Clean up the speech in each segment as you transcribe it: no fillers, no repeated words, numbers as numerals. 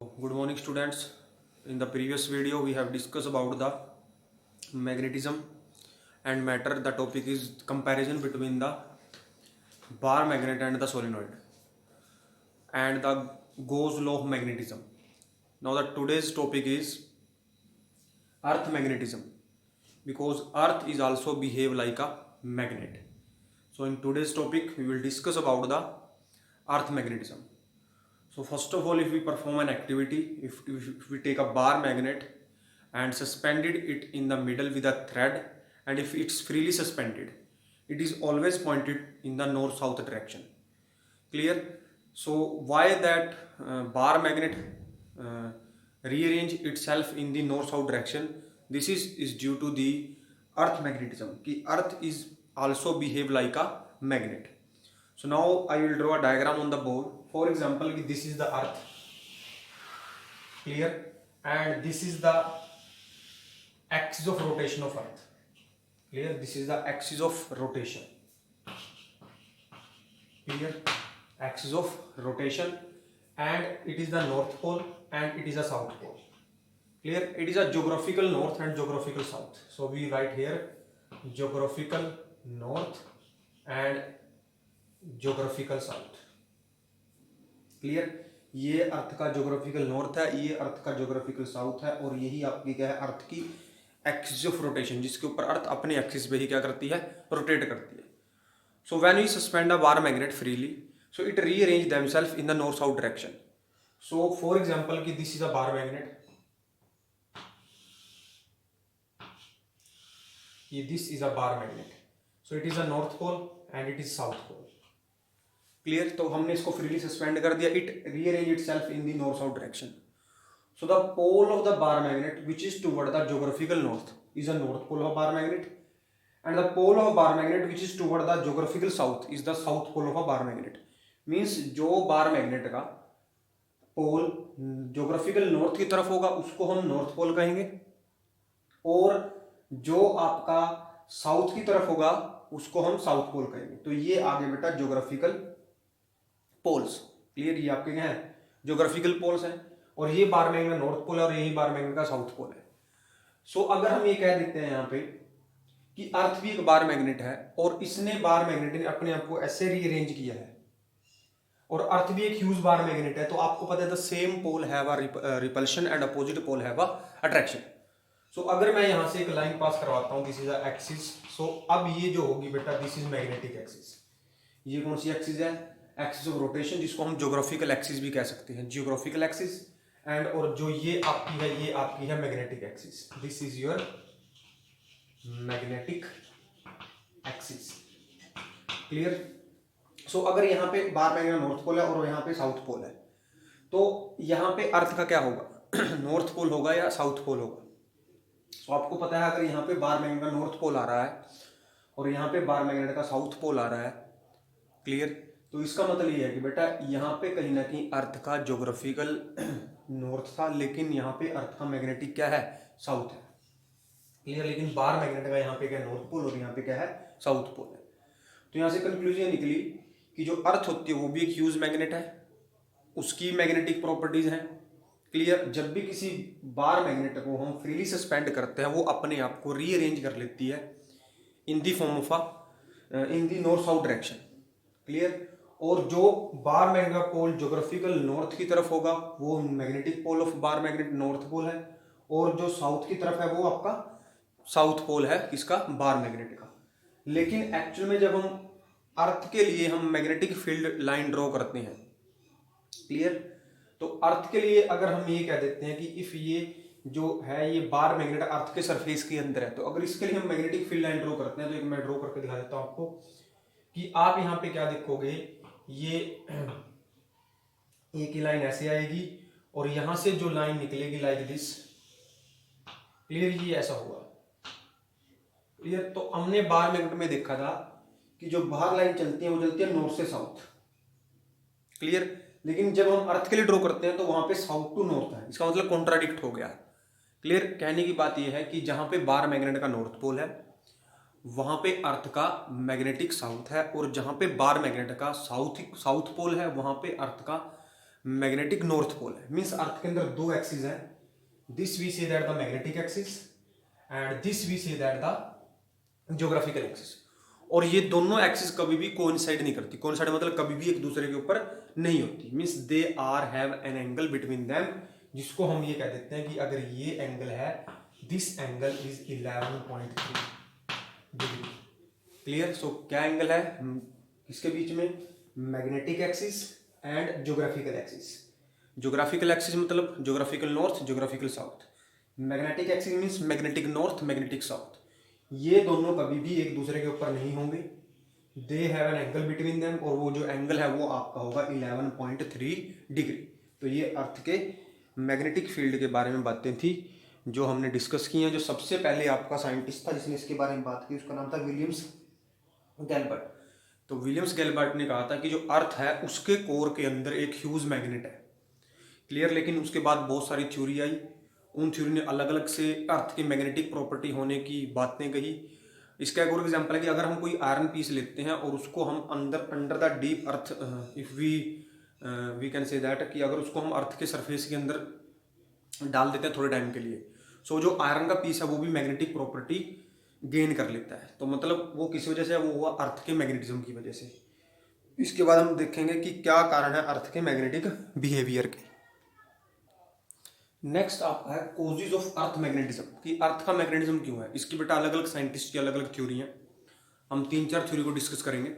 Good morning, students. In the previous video, we have discussed about the magnetism and matter. The topic is comparison between the bar magnet and the solenoid and the Gauss law of magnetism. Now, the today's topic is earth magnetism because earth is also behave like a magnet. So, in today's topic, we will discuss about the earth magnetism. So first of all, if we perform an activity, if we take a bar magnet and suspended it in the middle with a thread, and if it's freely suspended, it is always pointed in the north-south direction. Clear? So why that bar magnet uh, rearrange itself in the north-south direction? This is due to the earth magnetism. Ki earth is also behave like a magnet. So now I will draw a diagram on the board. For example, this is the earth, clear, and this is the axis of rotation of earth, clear. This is the axis of rotation, clear, axis of rotation, and it is the north pole and it is a south pole, clear. It is a geographical north and geographical south. So we write here geographical north and geographical south, clear. ये अर्थ का geographical north है, ये अर्थ का geographical south है, और यही आपकी क्या है, अर्थ की एक्सिस ऑफ रोटेशन, जिसके ऊपर अर्थ अपने एक्सिस पे ही क्या करती है, रोटेट करती है. So when we suspend a bar magnet freely, so it rearrange themself in the north south direction. So for example कि this is a bar magnet, ये this is a bar magnet, so it is a north pole and it is south pole, clear. तो हमने इसको freely suspend कर दिया. It rearrange itself in the north south direction. So the pole of the bar magnet which is toward the geographical north is a north pole of bar magnet, and the pole of bar magnet which is toward the geographical south is the south pole of a bar magnet. Means जो bar magnet का पोल geographical north की तरफ होगा उसको हम north pole कहेंगे, और जो आपका साउथ की तरफ होगा उसको हम साउथ पोल कहेंगे. तो ये आगे बेटा ज्योग्राफिकल पोल्स, क्लियर. ये आपके क्या है, ज्योग्राफिकल पोल्स हैं, और ये बार मैग्नेट का नॉर्थ पोल है और यही बार मैग्नेट का साउथ पोल है. सो अगर हम ये कह देते हैं यहाँ पे कि अर्थ भी एक बार मैग्नेट है और इसने बार मैग्नेट ने अपने आप को ऐसे रीअरेंज किया है, और अर्थ भी एक ह्यूज बार मैग्नेट है, तो आपको पता है the same pole have a repulsion and opposite pole have a attraction. So अगर मैं यहां से एक लाइन पास करवाता हूं, this is a axis. So अब ये जो होगी बेटा, दिस इज मैग्नेटिक एक्सिस. ये कौन सी एक्सिस है, एक्सिस ऑफ रोटेशन, जिसको हम ज्योग्राफिकल एक्सिस भी कह सकते हैं, जियोग्राफिकल एक्सिस. एंड और जो ये आपकी है, ये आपकी है magnetic axis. This is your magnetic axis, clear. So अगर यहाँ पे बार मैग्नेट नॉर्थ पोल है और यहाँ पे साउथ पोल है, तो यहाँ पे अर्थ का क्या होगा, नॉर्थ पोल होगा या साउथ पोल होगा. तो आपको पता है अगर यहाँ पे बार मैग्नेट का नॉर्थ पोल आ रहा है और यहाँ पे बार मैग्नेट का साउथ पोल आ रहा है, क्लियर. तो इसका मतलब ये है कि बेटा यहाँ पे कहीं ना कहीं अर्थ का ज्योग्राफिकल नॉर्थ था, लेकिन यहाँ पे अर्थ का मैग्नेटिक क्या है, साउथ है, क्लियर. लेकिन बार मैग्नेट का यहाँ पे क्या नॉर्थ पोल और यहाँ पे क्या है, साउथ पोल है. तो यहाँ से कंक्लूजन निकली कि जो अर्थ होती है वो भी एक ह्यूज मैग्नेट है, उसकी मैग्नेटिक प्रॉपर्टीज हैं, क्लियर. जब भी किसी बार मैग्नेट को हम फ्रीली सस्पेंड करते हैं वो अपने आप को रीअरेंज कर लेती है in the form of a in the north south direction, clear. और जो बार मैग्नेट का पोल ज्योग्राफिकल नॉर्थ की तरफ होगा वो magnetic pole of bar magnet north pole है, और जो साउथ की तरफ है वो आपका साउथ पोल है किसका, बार मैग्नेट का. लेकिन एक्चुअल में जब हम अर्थ के लिए हम मैग्नेटिक फील्ड लाइन ड्रॉ करते हैं, क्लियर, तो अर्थ के लिए अगर हम ये कह देते हैं कि इफ ये जो है ये बार मैग्नेट अर्थ के सरफेस के अंदर है, तो अगर इसके लिए हम मैग्नेटिक फील्ड लाइन ड्रॉ करते हैं, तो एक मैं ड्रॉ करके दिखा देता हूं आपको कि आप यहाँ पे क्या देखोगे, ये एक ही लाइन ऐसे आएगी और यहां से जो लाइन निकलेगी लाइक दिस, क्लियर, ये ऐसा हुआ, क्लियर. तो हमने बार मैग्नेट में देखा था कि जो बाहर लाइन चलती है वो चलती है नॉर्थ से साउथ, क्लियर. लेकिन जब हम अर्थ के लिए ड्रॉ करते हैं तो वहां पे साउथ टू नॉर्थ है, इसका मतलब कॉन्ट्राडिक्ट हो गया, क्लियर. कहने की बात यह है कि जहां पे बार मैग्नेट का नॉर्थ पोल है वहां पे अर्थ का मैग्नेटिक साउथ है, और जहां पे बार मैग्नेट का साउथ पोल है वहां पे अर्थ का मैग्नेटिक नॉर्थ पोल है, मीन्स अर्थ के अंदर दो एक्सिस हैं, this we say that the magnetic axis and this we say that the geographical axis. और ये दोनों एक्सिस कभी भी कोइंसाइड नहीं करती, कोइंसाइड मतलब कभी भी एक दूसरे के ऊपर नहीं होती, means they are have an angle between them, जिसको हम ये कह देते हैं कि अगर ये एंगल है, this angle is 11.3 degree. Clear? So क्या एंगल है इसके बीच में? Magnetic axis and geographical axis. Geographical axis मतलब geographical north, geographical south. Magnetic axis means magnetic north, magnetic south. ये दोनों कभी भी एक दूसरे के ऊपर नहीं होंगे, they have an angle between them, और वो जो एंगल है वो आपका होगा 11.3 डिग्री। तो ये अर्थ के मैग्नेटिक फील्ड के बारे में बातें थी जो हमने डिस्कस की हैं। जो सबसे पहले आपका साइंटिस्ट था जिसने इसके बारे में बात की, उसका नाम था विलियम्स गैलबर्ट। तो विलियम्स गैलबर्ट ने कहा था कि जो अर्थ है उसके कोर के अंदर एक ह्यूज मैग्नेट है। क्लियर? लेकिन उसके बाद बहुत सारी थ्योरी आई, उन थ्योरी ने अलग अलग से अर्थ की मैग्नेटिक प्रॉपर्टी होने की बातें कही। इसका एक और एग्जांपल है कि अगर हम कोई आयरन पीस लेते हैं और उसको हम under the deep earth, if we can say that, कि अगर उसको हम अर्थ के सरफेस के अंदर डाल देते हैं थोड़े टाइम के लिए, सो जो आयरन का पीस है वो भी मैग्नेटिक प्रॉपर्टी गेन कर लेता है। तो मतलब वो किस वजह से है? वो हुआ अर्थ के मैग्नेटिज्म की वजह से। इसके बाद हम देखेंगे कि क्या कारण है अर्थ के मैग्नेटिक बिहेवियर के। नेक्स्ट आपका है कोजेज ऑफ अर्थ मैग्नेटिज्म, कि अर्थ का मैग्नेटिज्म क्यों है। इसकी बेटा अलग अलग साइंटिस्ट की अलग अलग थ्योरी हैं, हम 3-4 थ्योरी को डिस्कस करेंगे।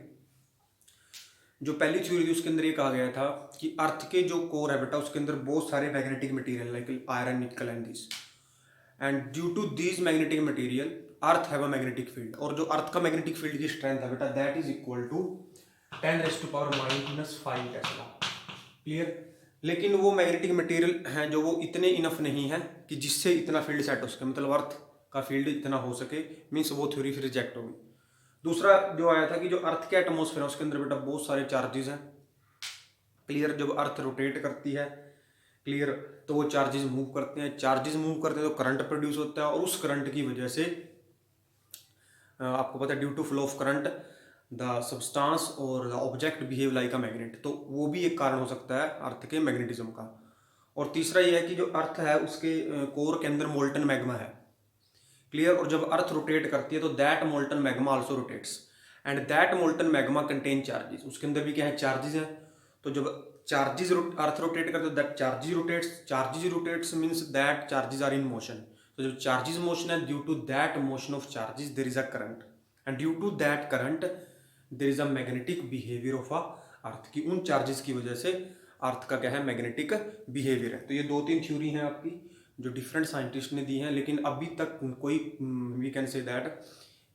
जो पहली थ्योरी थी उसके अंदर ये कहा गया था कि अर्थ के जो कोर है बेटा उसके अंदर बहुत सारे magnetic material like iron, nickel and this, and due to this magnetic material earth have a magnetic field. और जो अर्थ का मैग्नेटिक फील्ड की स्ट्रेंथ है बेटा that is equal to 10⁻⁻⁵ tesla. Clear? लेकिन वो मैग्नेटिक मटेरियल हैं जो वो इतने इनफ नहीं है कि जिससे इतना फील्ड सेट हो सके, मतलब अर्थ का फील्ड इतना हो सके, मीन्स वो थ्योरी फिर रिजेक्ट होगी। दूसरा जो आया था कि जो अर्थ के एटमॉस्फेयर है उसके अंदर बेटा बहुत सारे चार्जेस हैं। क्लियर? जब अर्थ रोटेट करती है, क्लियर, तो वो चार्जेस मूव करते हैं, चार्जेस मूव करते हैं तो करंट प्रोड्यूस होता है, और उस करंट की वजह से आपको पता है due to flow of current the substance और the object behave like a magnet. तो वो भी एक कारण हो सकता है अर्थ के मैग्नेटिज्म का। और तीसरा ये है कि जो अर्थ है उसके कोर के अंदर मोल्टन मैग्मा है। क्लियर? और जब अर्थ रोटेट करती है तो that molten magma also rotates, and that molten magma contain charges. उसके अंदर भी क्या है? चार्जेस हैं। तो जब चार्जेस अर्थ रोटेट करते तो that charges rotates means that charges are in motion. तो जो चार्जेस मोशन है, due to that motion of charges there is a current, and due to that current there is a magnetic behaviour of a earth, की उन charges की वजह से अर्थ का क्या है? मैग्नेटिक बिहेवियर है। तो ये 2-3 थ्योरी हैं आपकी जो डिफरेंट साइंटिस्ट ने दी हैं, लेकिन अभी तक कोई वी कैन से दैट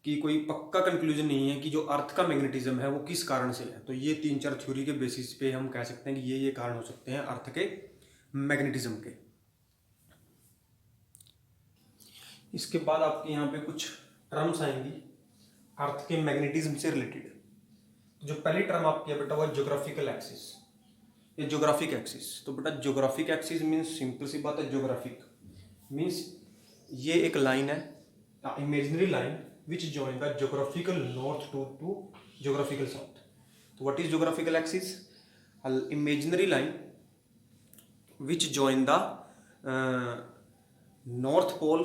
कि कोई पक्का कंक्लूजन नहीं है कि जो अर्थ का मैग्नेटिज्म है वो किस कारण से है। तो ये 3-4 थ्योरी के बेसिस पे हम कह सकते हैं कि ये कारण हो सकते हैं अर्थ के मैग्नेटिज्म के। इसके बाद आपके यहाँ पे कुछ टर्म्स आएंगी अर्थ के मैग्नेटिज्म से रिलेटेड। जो पहली टर्म आपकी है बेटा वो ज्योग्राफिकल एक्सिस, ये ज्योग्राफिक एक्सिस। तो बेटा ज्योग्राफिक एक्सिस मीन्स सिंपल सी बात है, ज्योग्राफिक मीन्स ये एक लाइन है, imaginary line which join the geographical north to geographical south. तो what is geographical axis? Imaginary line which join the north pole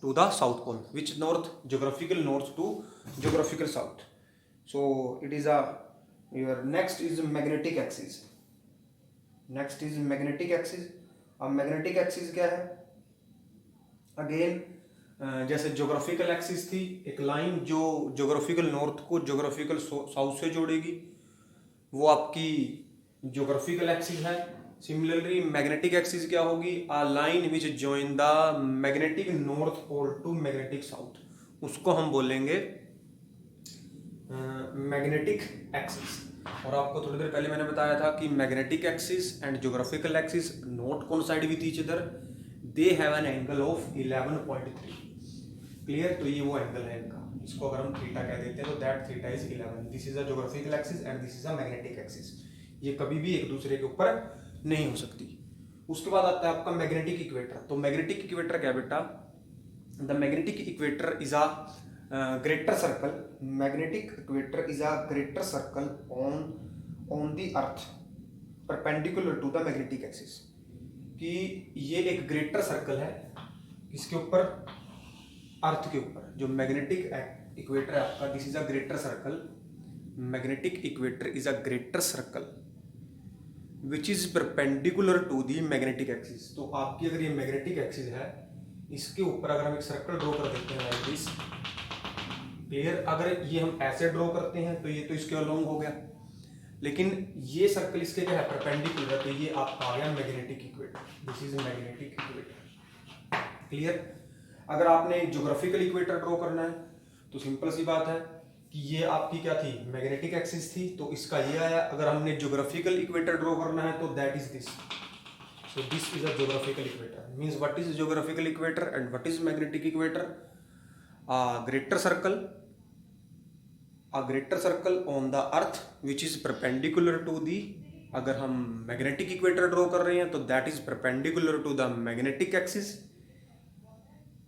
to the south pole, which geographical north to geographical south. So it is your next is magnetic axis. Next is magnetic axis. अब magnetic axis क्या है? Again जैसे geographical axis थी, एक line जो geographical north को geographical south से जोड़ेगी, वो आपकी geographical axis है। सिमिलरली मैग्नेटिक एक्सिस क्या होगी? A line which join the magnetic north pole to magnetic south, उसको हम बोलेंगे मैग्नेटिक एक्सिस। और आपको थोड़ी देर पहले मैंने बताया था कि magnetic axis and geographical axis not coincide with each other, they have an angle of 11.3। Clear? तो ये वो एंगल है इनका, इसको अगर हम थीटा कह देते हैं तो that theta is 11। This is a geographical axis and this is a magnetic axis. ये कभी भी एक दूसरे के ऊपर नहीं हो सकती। उसके बाद आता है आपका मैग्नेटिक इक्वेटर। तो मैग्नेटिक इक्वेटर क्या बेटा? The magnetic equator is a greater circle, magnetic equator is a greater circle on the earth, perpendicular to the magnetic axis, कि ये एक ग्रेटर सर्कल है इसके ऊपर, अर्थ के ऊपर। जो मैग्नेटिक इक्वेटर है आपका, this is a greater circle, magnetic equator is a greater circle which is perpendicular to the magnetic axis. तो आपकी अगर ये मैग्नेटिक एक्सिस है, इसके ऊपर अगर हम एक सर्कल ड्रॉ कर देते हैं लाइक दिस, क्लियर। अगर ये हम ऐसे ड्रॉ करते हैं तो ये तो इसके अलोंग हो गया, लेकिन ये सर्कल इसके क्या है, परपेंडिकुलर है, तो ये आपका आ गया magnetic equator, this is magnetic equator, clear. अगर आपने ज्योग्राफिकल इक्वेटर ड्रॉ करना है तो सिंपल सी बात है कि ये आपकी क्या थी, मैग्नेटिक एक्सिस थी, तो इसका ये आया। अगर हमने ज्योग्राफिकल इक्वेटर ड्रॉ करना है तो that is this, so this is a geographical equator. Means what is geographical equator and what is magnetic equator? Greater circle on the earth which is perpendicular to the, अगर हम magnetic equator draw कर रहे हैं तो that is perpendicular to the magnetic axis,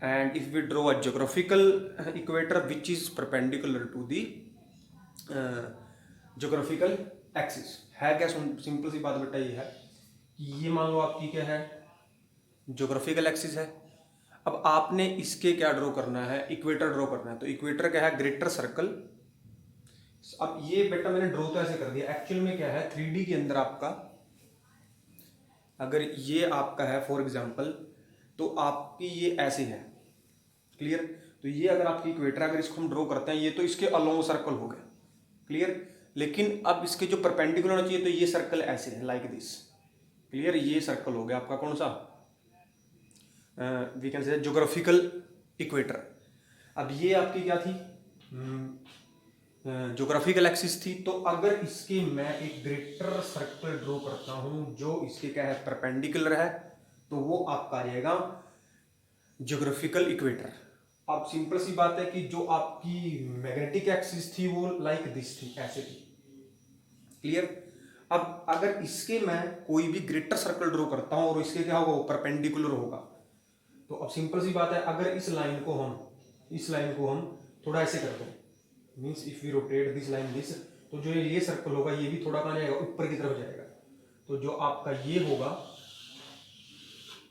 and if we draw a geographical equator which is perpendicular to the geographical axis। है क्या, simple सी बात बेटा ये है कि ये मान लो आपकी क्या है, ज्योग्राफिकल एक्सिस है। अब आपने इसके क्या ड्रॉ करना है, इक्वेटर ड्रॉ करना है। तो इक्वेटर क्या है, ग्रेटर सर्कल। अब ये बेटा मैंने ड्रॉ तो ऐसे कर दिया, एक्चुअल में क्या है 3D के अंदर आपका, अगर ये आपका है फॉर एग्जांपल, तो आपकी ये ऐसे है, क्लियर। तो ये अगर आपकी इक्वेटर, अगर इसको हम ड्रॉ करते हैं, ये तो इसके अलोंग सर्कल हो गया, क्लियर। लेकिन अब इसके जो परपेंडिकुलर होना चाहिए, तो ये सर्कल ऐसे है लाइक दिस, क्लियर। ये सर्कल हो गया आपका कौन सा, we can say geographical equator. अब ये आपकी क्या थी, ज्योग्राफिकल एक्सिस थी। तो अगर इसके मैं एक ग्रेटर सर्कल ड्रॉ करता हूं जो इसके क्या है, परपेंडिकुलर है, तो वो आपका आ जाएगा ज्योग्राफिकल इक्वेटर। अब सिंपल सी बात है कि जो आपकी मैग्नेटिक एक्सिस थी वो लाइक दिस थी, ऐसे थी, क्लियर। अब अगर इसके मैं कोई भी ग्रेटर सर्कल ड्रॉ करता हूं और इसके क्या होगा, वो परपेंडिकुलर होगा, तो अब सिंपल सी बात है, अगर इस लाइन को हम थोड़ा ऐसे कर दें, means if we rotate this line this, तो जो ये सर्कल होगा ये भी थोड़ा कहाँ जाएगा, ऊपर की तरफ जाएगा। तो जो आपका ये होगा,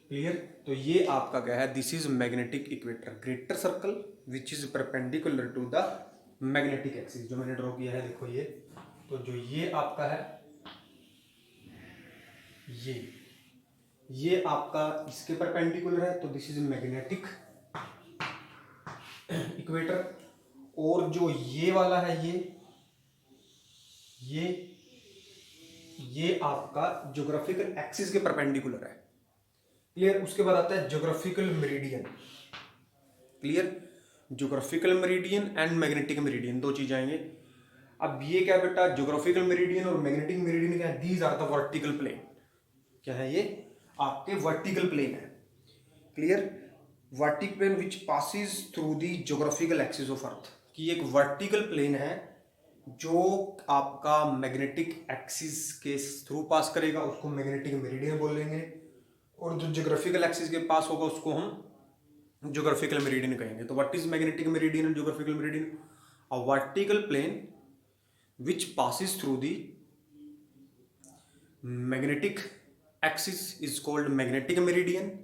क्लियर। तो ये आपका क्या है, this is magnetic equator, greater circle which is perpendicular to the magnetic axis. जो मैंने ड्रॉ किया है देखो ये, तो जो ये आपका है, ये आपका इसके परपेंडिकुलर है, तो दिस इज मैग्नेटिक इक्वेटर। और जो ये वाला है, ये आपका ज्योग्राफिकल एक्सिस के परपेंडिकुलर है, क्लियर। उसके बाद आता है geographical meridian, clear. Geographical meridian and magnetic meridian, दो चीज आएंगे। अब ये क्या बेटा, ज्योग्राफिकल मेरिडियन और मैग्नेटिक मेरिडियन क्या है, these are the vertical plane. क्या है ये, आपके वर्टिकल प्लेन है, clear. Vertical plane which passes through the geographical axis of earth, कि एक वर्टिकल प्लेन है जो आपका मैग्नेटिक एक्सिस के थ्रू पास करेगा, उसको मैग्नेटिक मेरिडियन बोलेंगे। और जो ज्योग्राफिकल एक्सिस के पास होगा उसको हम ज्योग्राफिकल मेरिडियन कहेंगे। तो what is magnetic meridian and geographical meridian? A vertical plane which passes through the magnetic axis is called magnetic meridian,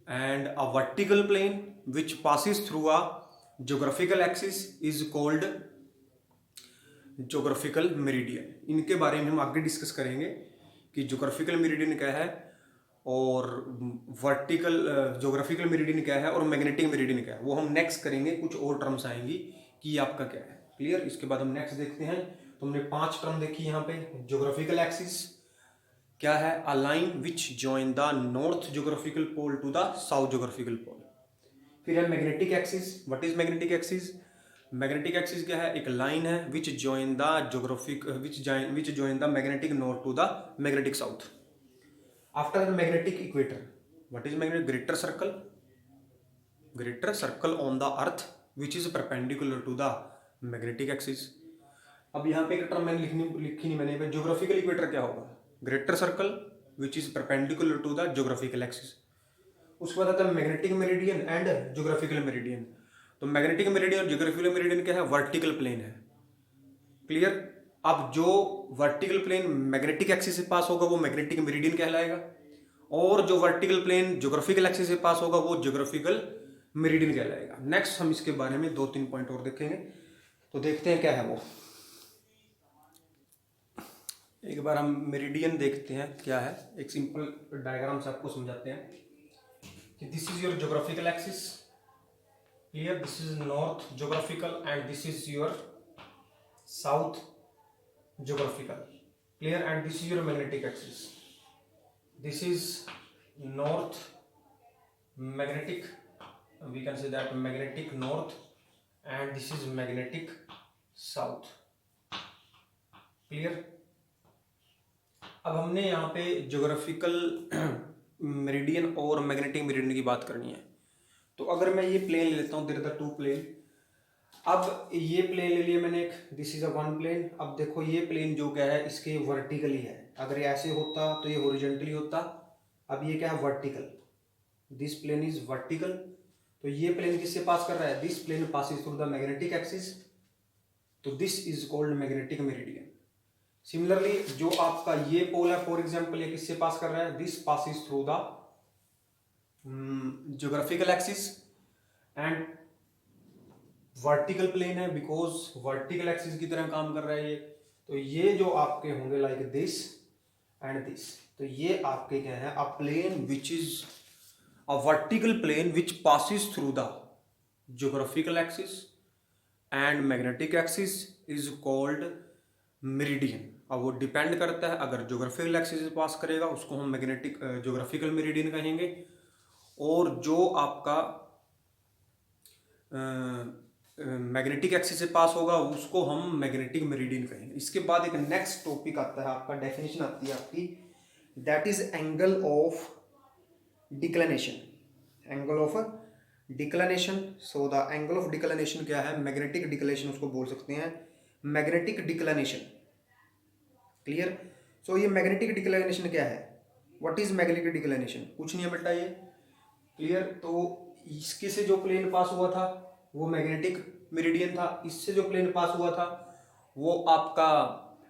and a vertical plane which passes through a geographical axis is called geographical meridian। इनके बारे में हम आगे discuss करेंगे कि geographical meridian क्या है और वर्टिकल geographical meridian क्या है और मैग्नेटिक मेरिडियन क्या है, वो हम नेक्स्ट करेंगे। कुछ और टर्म्स आएंगी कि आपका क्या है, क्लियर। इसके बाद हम नेक्स्ट देखते हैं। तो हमने 5 टर्म देखी यहाँ पे। ज्योग्राफिकल एक्सिस क्या है, a line which join the north geographical pole to the south geographical pole. फिर है magnetic axis. What is magnetic axis? Magnetic axis क्या है, एक लाइन है which join the magnetic north to the magnetic south. After the magnetic equator, what is magnetic? Greater circle on the earth which is perpendicular to the magnetic axis. अब यहाँ पे एक term मैंने लिखी नहीं मैंने, ज्योग्राफिकल इक्वेटर क्या होगा? Greater circle which is perpendicular to the geographical axis. उसके बाद आता है magnetic meridian and geographical meridian. तो मैग्नेटिक मेरिडियन और ज्योग्राफिकल मेरिडियन क्या है? वर्टिकल प्लेन है, क्लियर। अब जो वर्टिकल प्लेन मैग्नेटिक एक्सिस से पास होगा वो मैग्नेटिक मेरिडियन कहलाएगा, और जो वर्टिकल प्लेन ज्योग्राफिकल एक्सिस से पास होगा वो ज्योग्राफिकल मेरिडियन कहलाएगा। नेक्स्ट हम इसके बारे में 2-3 पॉइंट और देखेंगे, तो देखते हैं क्या है वो। एक बार हम मेरिडियन देखते हैं क्या है, एक सिंपल डायग्राम से आपको समझाते हैं कि this is your geographical axis, clear, this is north geographical and this is your south geographical, clear, and this is your magnetic axis, this is north magnetic, we can say that magnetic north and this is magnetic south, clear। अब हमने यहाँ पे geographical meridian और magnetic meridian की बात करनी है। तो अगर मैं ये प्लेन ले लेता हूँ, देयर आर 2 प्लेन। अब ये प्लेन ले लिया मैंने एक, दिस इज अ 1 प्लेन। अब देखो ये प्लेन जो क्या है इसके वर्टिकली है, अगर ये ऐसे होता तो ये हॉरिजॉन्टली होता, अब ये क्या है vertical, this plane is vertical. तो ये प्लेन किससे पास कर रहा है, this plane passes through the magnetic axis, so this is called magnetic meridian. Similarly जो आपका ये पोल है, फॉर एग्जांपल ये किससे पास कर रहा है, this passes through the geographical axis and vertical plane है, बिकॉज वर्टिकल एक्सिस की तरह काम कर रहा है ये। तो ये जो आपके होंगे लाइक दिस एंड दिस, तो ये आपके क्या है, a plane which is a vertical plane which passes through the geographical axis and magnetic axis is called meridian. अब वो डिपेंड करता है, अगर ज्योग्राफिकल एक्सिस से पास करेगा उसको हम मैग्नेटिक ज्योग्राफिकल मेरिडियन कहेंगे, और जो आपका मैग्नेटिक एक्सिस से पास होगा उसको हम मैग्नेटिक मेरिडियन कहेंगे। इसके बाद एक नेक्स्ट टॉपिक आता है आपका, डेफिनेशन आती है आपकी, that is angle of declination, angle of declination. So the angle of declination क्या है, मैग्नेटिक डिक्लिनेशन उसको बोल सकते हैं, मैग्नेटिक डिक्लिनेशन, क्लियर। सो ये मैग्नेटिक डिक्लिनेशन क्या है, व्हाट इज मैग्नेटिक डिक्लिनेशन, कुछ नहीं है बेटा ये, क्लियर। तो इसके से जो प्लेन पास हुआ था वो मैग्नेटिक मेरिडियन था, इससे जो प्लेन पास हुआ था वो आपका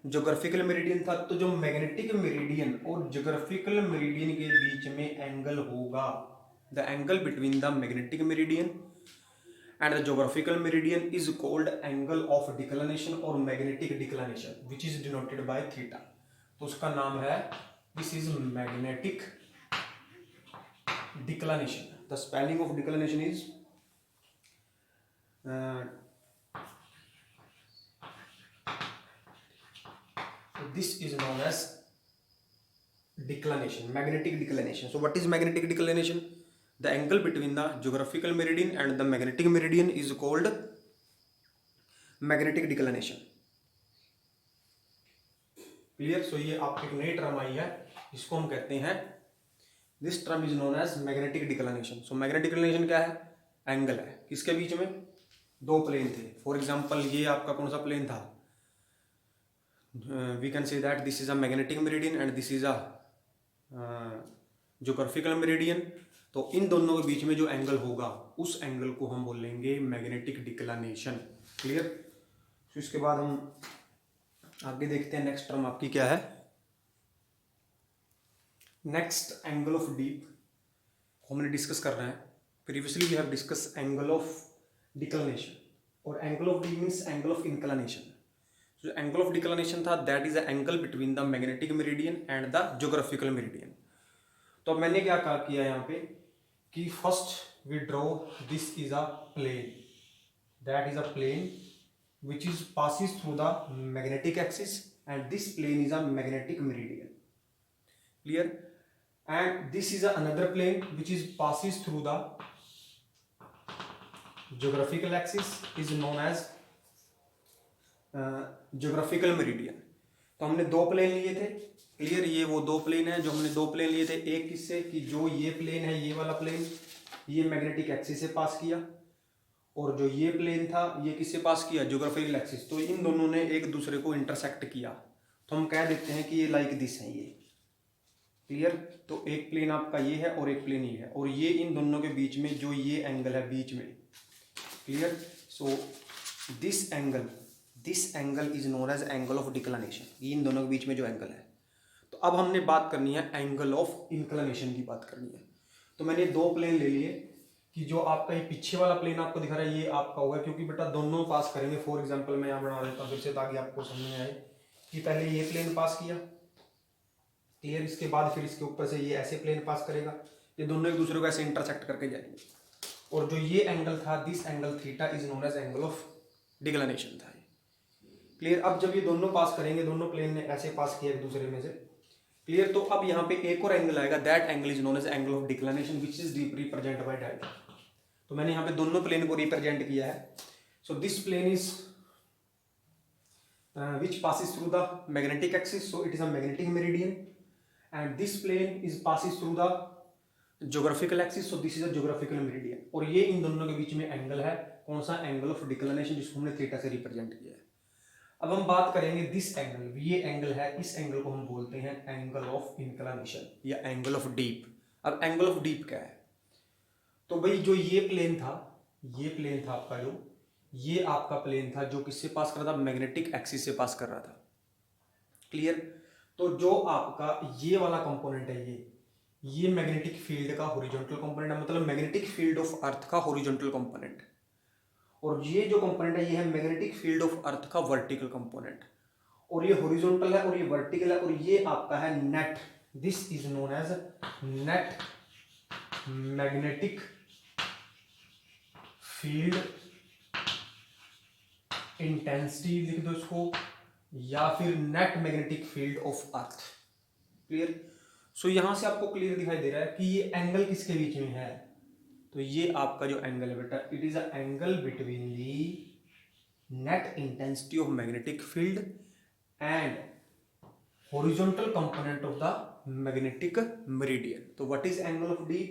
ज्योग्राफिकल मेरिडियन था। तो जो मैग्नेटिक मेरिडियन और ज्योग्राफिकल मेरिडियन के बीच में एंगल होगा, the angle between the magnetic meridian and the geographical meridian is called angle of declination और magnetic declination which is denoted by theta. तो उसका नाम है, this is magnetic declination. The spelling of declination is this is known as declination, magnetic declination. So what is magnetic declination? The angle between the geographical meridian and the magnetic meridian is called magnetic declination, clear। So ये आपकी एक नई term आई है, इसको हम कहते हैं, this term is known as magnetic declination। So magnetic declination क्या है, एंगल है, किसके बीच में, 2 प्लेन थे। फॉर एग्जाम्पल ये आपका कौन सा प्लेन था, we can say that this is a magnetic meridian and this is a geographical meridian। तो इन दोनों के बीच में जो एंगल होगा उस एंगल को हम बोलेंगे मैग्नेटिक डिक्लिनेशन, क्लियर। तो इसके बाद हम आगे देखते हैं, नेक्स्ट टर्म आपकी क्या है, नेक्स्ट एंगल ऑफ डीप हमने डिस्कस कर रहे हैं। Previously we have discuss angle of declination, और angle of dip means angle of inclination. जो एंगल ऑफ डिक्लिनेशन था that is the angle between the magnetic meridian and the geographical meridian. तो मैंने क्या किया यहाँ पे कि first we draw, this is a plane, that is a plane which is passes through the magnetic axis and this plane is a magnetic meridian, clear. And this is another plane which is passes through the geographical axis, is known as geographical meridian. तो हमने 2 plane लिए थे, clear. ये वो 2 plane है जो हमने 2 plane लिए थे, एक किससे, कि जो ये प्लेन है, ये वाला प्लेन ये मैग्नेटिक एक्सिस से पास किया, और जो ये प्लेन था ये किससे पास किया, ज्योग्राफिकल एक्सिस। तो इन दोनों ने एक दूसरे को इंटरसेक्ट किया, तो हम कह देते हैं कि ये लाइक दिस है ये, क्लियर। तो एक प्लेन आपका ये है और एक प्लेन ये है, और ये इन दोनों के बीच में जो ये एंगल है बीच में, clear. So this angle this angle is known as angle of declination, ये इन दोनों के बीच में जो एंगल है। तो अब हमने बात करनी है एंगल ऑफ इंक्लिनेशन की बात करनी है। तो मैंने दो प्लेन ले लिए कि जो आपका ये पीछे वाला प्लेन आपको दिखा रहा है ये आपका होगा, क्योंकि बेटा दोनों पास करेंगे। फॉर एग्जांपल मैं यहाँ बना देता हूँ फिर से ताकि आपको समझ में आए कि पहले ये प्लेन पास किया, क्लियर, इसके बाद फिर इसके ऊपर से ये ऐसे प्लेन पास करेगा, ये दोनों एक दूसरे को ऐसे इंटरसेक्ट करके जाएंगे। और जो ये एंगल था, this angle theta is known as angle of declination था, क्लियर। अब जब ये दोनों पास करेंगे, दोनों प्लेन ने ऐसे पास किया एक दूसरे में से, क्लियर। तो अब यहाँ पे एक और एंगल आएगा, that angle is known as angle of declination which is represent by delta. तो मैंने यहाँ पे दोनों प्लेन को रिप्रेजेंट किया है। So this plane is which passes through the magnetic axis, so it is a magnetic meridian, and this plane is passes through the geographical axis, so this is a geographical meridian। और ये इन दोनों के बीच में angle है, कौन सा, एंगल ऑफ डिक्लिनेशन, जिसको हमने थीटा से रिप्रेजेंट किया है। अब हम बात करेंगे दिस एंगल, ये एंगल है, इस एंगल को हम बोलते हैं एंगल ऑफ इंक्लिनेशन या एंगल ऑफ डीप। अब एंगल ऑफ डीप क्या है, तो भाई जो ये प्लेन था आपका, जो ये आपका प्लेन था जो किससे पास कर रहा था, मैग्नेटिक एक्सिस से पास कर रहा था, क्लियर। तो जो आपका ये वाला कंपोनेंट है, ये मैग्नेटिक फील्ड का हॉरिजॉन्टल कंपोनेंट है, मतलब मैग्नेटिक फील्ड ऑफ अर्थ का हॉरिजॉन्टल कंपोनेंट। और ये जो कंपोनेंट है ये है मैग्नेटिक फील्ड ऑफ अर्थ का वर्टिकल कंपोनेंट। और ये हॉरिजॉन्टल है और ये वर्टिकल है, और ये आपका है net, this is known as net magnetic field intensity लिख दो इसको, या फिर net magnetic field of earth, clear. So यहां से आपको क्लियर दिखाई दे रहा है कि ये एंगल किसके बीच में है, तो ये आपका जो एंगल है बेटा, it is a angle between the net intensity of magnetic field and horizontal component of the magnetic meridian. So what is angle of dip,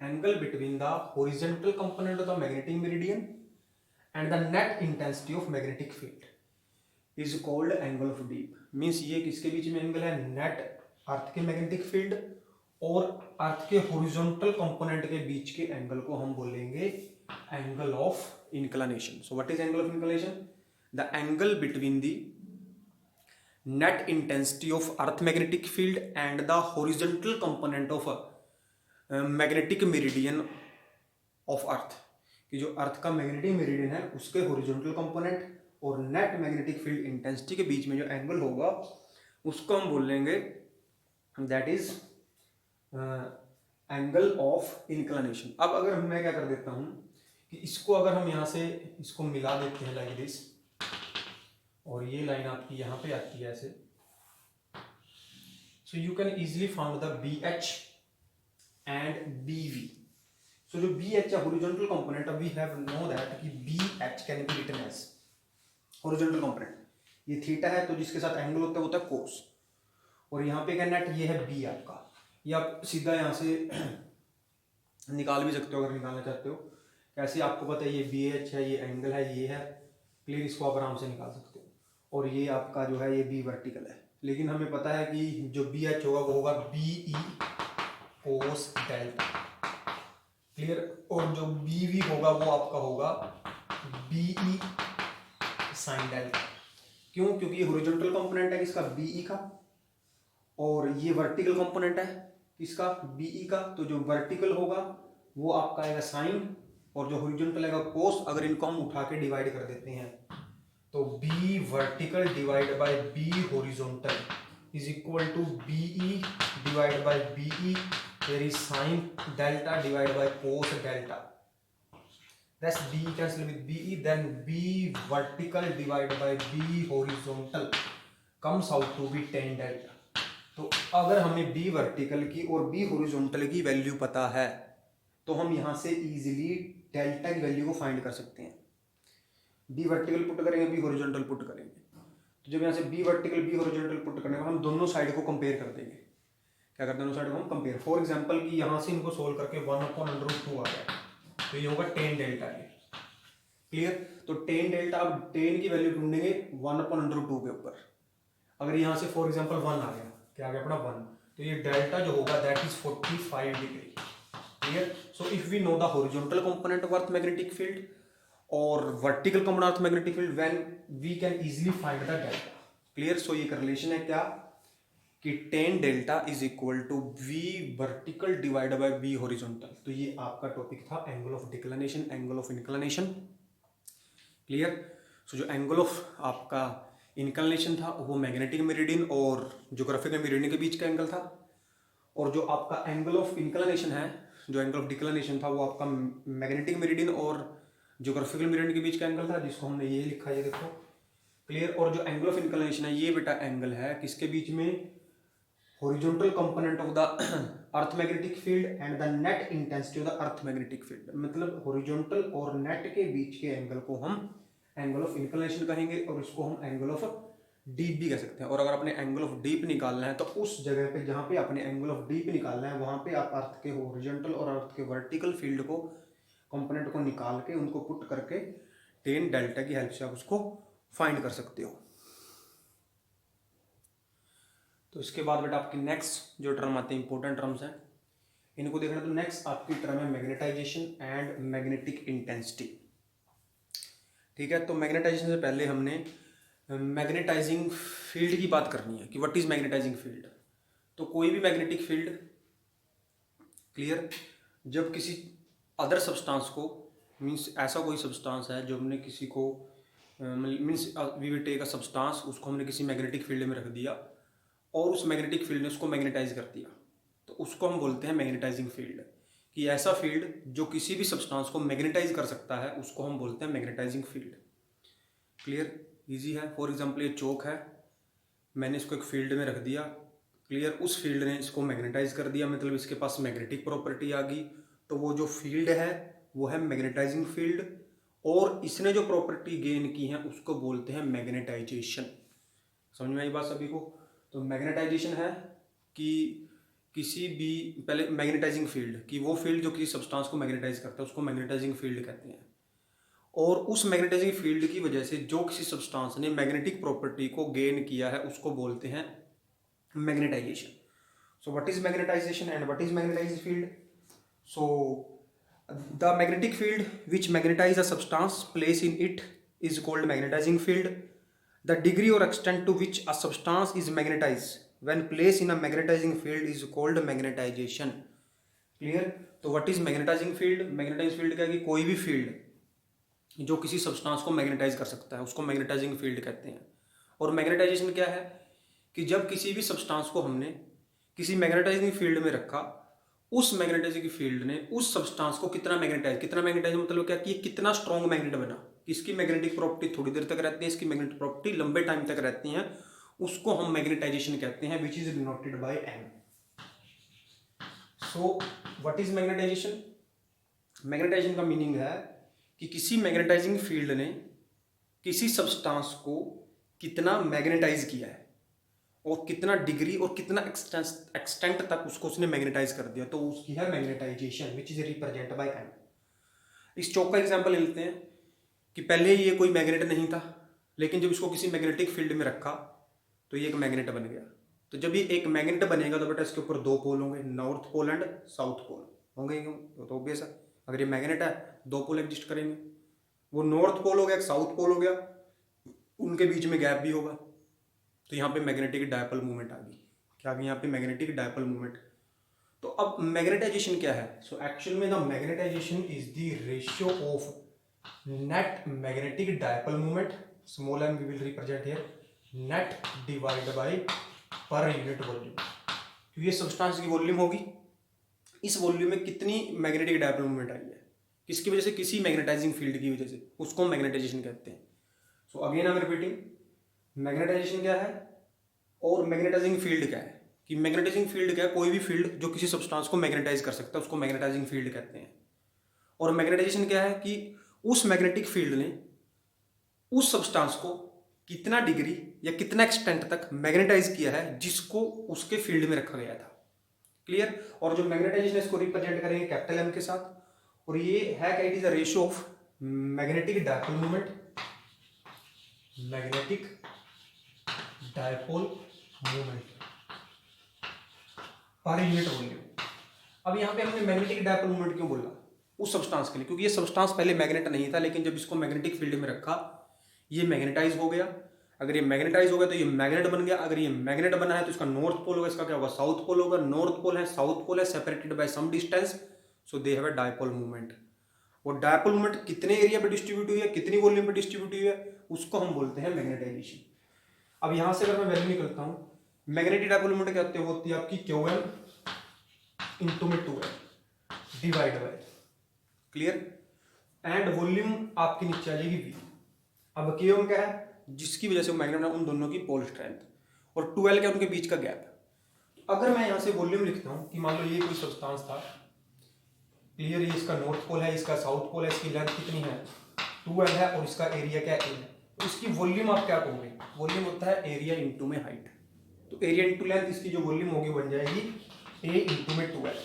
angle between the horizontal component of the magnetic meridian and the net intensity of magnetic field is called angle of deep। Means ये किसके बीच में angle है, net अर्थ के magnetic field और अर्थ के horizontal component के बीच के angle को हम बोलेंगे angle of inclination. So what is angle of inclination, the angle between the net intensity of earth magnetic field and the horizontal component of magnetic meridian of earth, कि जो अर्थ का magnetic meridian है उसके horizontal component और net magnetic field intensity के बीच में जो एंगल होगा उसको हम बोलेंगे that is angle of inclination. अब अगर मैं क्या कर देता हूं कि इसको अगर हम यहां से इसको मिला देते हैं लाइक दिस, और ये लाइन आपकी यहां पे आती है ऐसे, so you can easily found the B H and B V. So जो BH है horizontal component, we have know that कि BH can be written as horizontal component, ये थीटा है तो जिसके साथ एंगल होता है वो होता है कोस, और यहाँ पे क्या नेट ये है B आपका, ये आप सीधा यहाँ से निकाल भी सकते हो अगर निकालना चाहते हो। कैसे, आपको पता है ये BH है, ये एंगल है, ये है, क्लियर, इसको आप आराम से निकाल सकते हो। और ये आपका जो है ये B वर्टिकल है, लेकिन हमें पता है कि जो BH होगा वो होगा BE कोस डेल्टा, क्लियर। और जो BV होगा वो आपका होगा BE साइन डेल्टा। क्यों, क्योंकि ये हॉरिजॉन्टल कंपोनेंट है किसका, BE का, और ये वर्टिकल कंपोनेंट है किसका, BE का। तो जो वर्टिकल होगा वो आपका आएगा साइन, और जो हॉरिजॉन्टल आएगा कोस। अगर इनको हम उठा के डिवाइड कर देते हैं तो B vertical divide by B horizontal is equal to BE divide by BE, there is sin delta divided by cos delta, that's B cancel with BE, then B vertical divided by B horizontal comes out to be tan delta। तो अगर हमें B vertical की और B horizontal की value पता है तो हम यहाँ से इजीली डेल्टा की वैल्यू को फाइंड कर सकते हैं। B वर्टिकल पुट करेंगे, B हॉरिजॉन्टल पुट करेंगे, तो जब यहाँ से B vertical B horizontal put करने पर हम दोनों साइड को कंपेयर कर देंगे। क्या करते हैं, दोनों साइड को हम कंपेयर। फॉर एग्जांपल कि यहाँ से इनको सोल्व करके 1/√2 आ गया, तो ये होगा tan डेल्टा है, क्लियर। तो tan डेल्टा, अब tan की वैल्यू ढूंढेंगे 1/√2 के ऊपर। अगर यहाँ से फॉर एग्जांपल 1 आ गया, क्या आ गया अपना 1, तो ये डेल्टा जो होगा that is 45 degree, clear. So if we know the horizontal component of earth magnetic field और vertical compound earth magnetic field when we can easily find the delta. Clear. So ये एक रिलेशन है क्या कि tan delta is equal to V vertical divide by V horizontal. तो ये आपका topic था angle of declination, angle of inclination. Clear. So जो एंगल ऑफ आपका इंक्लिनेशन था वो मैग्नेटिक मेरिडियन और ज्योग्राफिकल मेरिडियन के बीच का एंगल था, और जो आपका एंगल ऑफ इंक्लिनेशन है, जो एंगल ऑफ डिक्लिनेशन था वो आपका मैग्नेटिक मेरिडियन और ज्योग्राफिकल मेरिडियन के बीच का एंगल था, जिसको हमने ये लिखा है, ये देखो। क्लियर। और जो एंगल ऑफ इंक्लिनेशन है ये बेटा एंगल है किसके बीच में, horizontal component of the earth magnetic field and the net intensity of the earth magnetic field. मतलब हॉरिजॉन्टल और नेट के बीच के एंगल को हम एंगल ऑफ इंक्लिनेशन कहेंगे, और इसको हम एंगल ऑफ डीप भी कह सकते हैं। और अगर आपने एंगल ऑफ डीप निकालना है तो उस जगह पे जहाँ पे आपने एंगल ऑफ डीप निकालना है वहाँ पे आप अर्थ के हॉरिजॉन्टल और अर्थ के वर्टिकल फील्ड को, कंपोनेंट को निकाल के उनको पुट करके टेन डेल्टा की हेल्प से आप उसको फाइंड कर सकते हो। तो इसके बाद बेटा आपकी नेक्स्ट जो टर्म आते हैं, इंपॉर्टेंट टर्म्स हैं, इनको देखना। तो नेक्स्ट आपकी टर्म है मैग्नेटाइजेशन एंड मैग्नेटिक इंटेंसिटी। ठीक है। तो मैग्नेटाइजेशन से पहले हमने मैग्नेटाइजिंग फील्ड की बात करनी है कि व्हाट इज मैग्नेटाइजिंग फील्ड। तो कोई भी मैग्नेटिक फील्ड, क्लियर, जब किसी अदर सब्सटेंस को, मीन्स ऐसा कोई सब्सटेंस है जो हमने किसी को, means we will take a substance, उसको हमने किसी मैग्नेटिक फील्ड में रख दिया और उस मैग्नेटिक फील्ड ने उसको मैग्नेटाइज कर दिया, तो उसको हम बोलते हैं मैग्नेटाइजिंग फील्ड। कि ऐसा फील्ड जो किसी भी सब्सटेंस को मैग्नेटाइज कर सकता है उसको हम बोलते हैं मैग्नेटाइजिंग फील्ड। क्लियर। इजी है। फॉर एग्जांपल ये चौक है, मैंने इसको एक फील्ड में रख दिया, क्लियर, उस फील्ड ने इसको मैग्नेटाइज कर दिया, मतलब इसके पास मैग्नेटिक प्रॉपर्टी आ गई, तो वो जो फील्ड है वो है मैग्नेटाइजिंग फील्ड, और इसने जो प्रॉपर्टी गेन की है उसको बोलते हैं मैग्नेटाइजेशन। समझ में आई बात सभी को। तो मैग्नेटाइजेशन है कि किसी भी, पहले मैग्नेटाइजिंग फील्ड कि वो फील्ड जो किसी सब्सटेंस को मैग्नेटाइज करता है उसको मैग्नेटाइजिंग फील्ड कहते हैं, और उस मैग्नेटाइजिंग फील्ड की वजह से जो किसी सब्सटेंस ने मैग्नेटिक प्रॉपर्टी को गेन किया है उसको बोलते हैं magnetization. So what is magnetization and what is magnetizing field. So the magnetic field which magnetize a substance place in it is called magnetizing field. The degree or extent to which a substance is magnetized when placed in a magnetizing field is called magnetization. Clear? तो what is magnetizing field? Magnetizing field क्या है कि कोई भी field जो किसी substance को magnetise कर सकता है उसको मैग्नेटाइजिंग फील्ड कहते हैं। और मैग्नेटाइजेशन क्या है कि जब किसी भी सब्सटेंस को हमने किसी मैग्नेटाइजिंग फील्ड में रखा, उस मैग्नेटाइजिंग फील्ड ने उस सब्सटेंस को कितना मैग्नेटाइज मतलब क्या कि कितना स्ट्रॉन्ग मैग्नेट बना, इसकी मैग्नेटिक प्रॉपर्टी थोड़ी देर तक रहती है, इसकी मैग्नेटिक प्रॉपर्टी लंबे टाइम तक रहती हैं, उसको हम मैग्नेटाइजेशन कहते हैं, which is denoted by M. So what is magnetization. Magnetization का मीनिंग है कि किसी मैग्नेटाइजिंग फील्ड ने किसी सब्सटेंस को कितना मैग्नेटाइज किया है और कितना डिग्री और कितना एक्सटेंट तक उसको उसने मैग्नेटाइज कर दिया, तो उसकी है magnetization, which is represent by M. इस चौक का एग्जांपल ले लेते हैं कि पहले ये कोई मैग्नेट नहीं था, लेकिन जब इसको किसी मैग्नेटिक फील्ड में रखा तो ये एक मैग्नेट बन गया। तो जब ये एक मैग्नेट बनेगा तो बेटा इसके ऊपर दो पोल होंगे, north pole and south pole होंगे, तो ऑब्वियस है अगर ये मैग्नेट है दो पोल एग्जिस्ट करेंगे, वो नॉर्थ पोल हो गया, साउथ पोल हो गया, उनके बीच में गैप भी होगा, तो यहाँ पे मैग्नेटिक डायपोल मूवमेंट आ गई। क्या आ गई यहाँ पे मैग्नेटिक डायपोल मूवमेंट। तो अब मैग्नेटाइजेशन क्या है। सो एक्चुअल में the magnetization is the ratio of net magnetic dipole moment, small m we will represent here, net divided by per unit volume। तो ये सब्सटेंस की वॉल्यूम होगी, इस वॉल्यूम में कितनी मैग्नेटिक डायपोल मूवमेंट आई है, किसकी वजह से, किसी मैग्नेटाइजिंग फील्ड की वजह से, उसको मैग्नेटाइजेशन कहते हैं। So again I am repeating, magnetization क्या है और मैग्नेटाइजिंग फील्ड क्या है। कि मैग्नेटाइजिंग फील्ड क्या है, कोई भी फील्ड जो किसी सब्सटेंस को मैग्नेटाइज कर सकता है उसको मैग्नेटाइजिंग फील्ड कहते हैं। और मैग्नेटाइजेशन क्या है कि उस मैग्नेटिक फील्ड ने उस सब्सटेंस को कितना डिग्री या कितना एक्सटेंट तक मैग्नेटाइज किया है जिसको उसके फील्ड में रखा गया था। क्लियर। और जो मैग्नेटाइजेशन इसको रिप्रेजेंट करेंगे कैपिटल एम के साथ, और ये है क्या, it is a ratio of magnetic dipole movement, magnetic dipole movement पर यूनिट वॉल्यूम। अब यहाँ पे हमने मैग्नेटिक डायपोल मूवमेंट क्यों बोला, उस सब्सटेंस के लिए, क्योंकि ये सब्सटेंस पहले मैग्नेट नहीं था, लेकिन जब इसको मैग्नेटिक फील्ड में रखा ये मैग्नेटाइज हो गया। अगर ये मैग्नेटाइज हो गया तो ये मैग्नेट बन गया। अगर ये मैग्नेट बना है तो इसका नॉर्थ पोल होगा, इसका क्या होगा, साउथ पोल होगा। नॉर्थ पोल है, साउथ पोल है, separated by some distance, so they have a dipole movement. और डायपोल मूवमेंट कितने एरिया पे डिस्ट्रीब्यूट हुई है, कितनी वॉल्यूम पे डिस्ट्रीब्यूट हुई है, उसको हम बोलते हैं मैग्नेटाइजेशन। अब यहां से अगर मैं वैल्यू निकलता हूं, मैग्नेटिक डायपोल मूवमेंट क्या होती है आपकी, क्यू एम इंटू में 2m divide by, clear, and volume आपकी नीचे आ जाएगी v। अब क्यू एम क्या है, जिसकी वजह से मैग्नेट बना, उन दोनों की पोल स्ट्रेंथ, और 2l क्या उनके बीच का गैप। अगर मैं यहां से वॉल्यूम लिखता हूं कि मान लो ये कोई सब्सटेंस था, क्लियर, ये इसका नॉर्थ पोल है, इसका साउथ पोल है, इसकी लेंथ कितनी है 2l है, और इसका एरिया क्या है, तो इसकी वॉल्यूम आप क्या कहोगे, वॉल्यूम होता है एरिया इंटू में हाइट। तो एरिया इंटू लेंथ, इसकी जो वॉल्यूम होगी बन जाएगी a इंटू में 2l,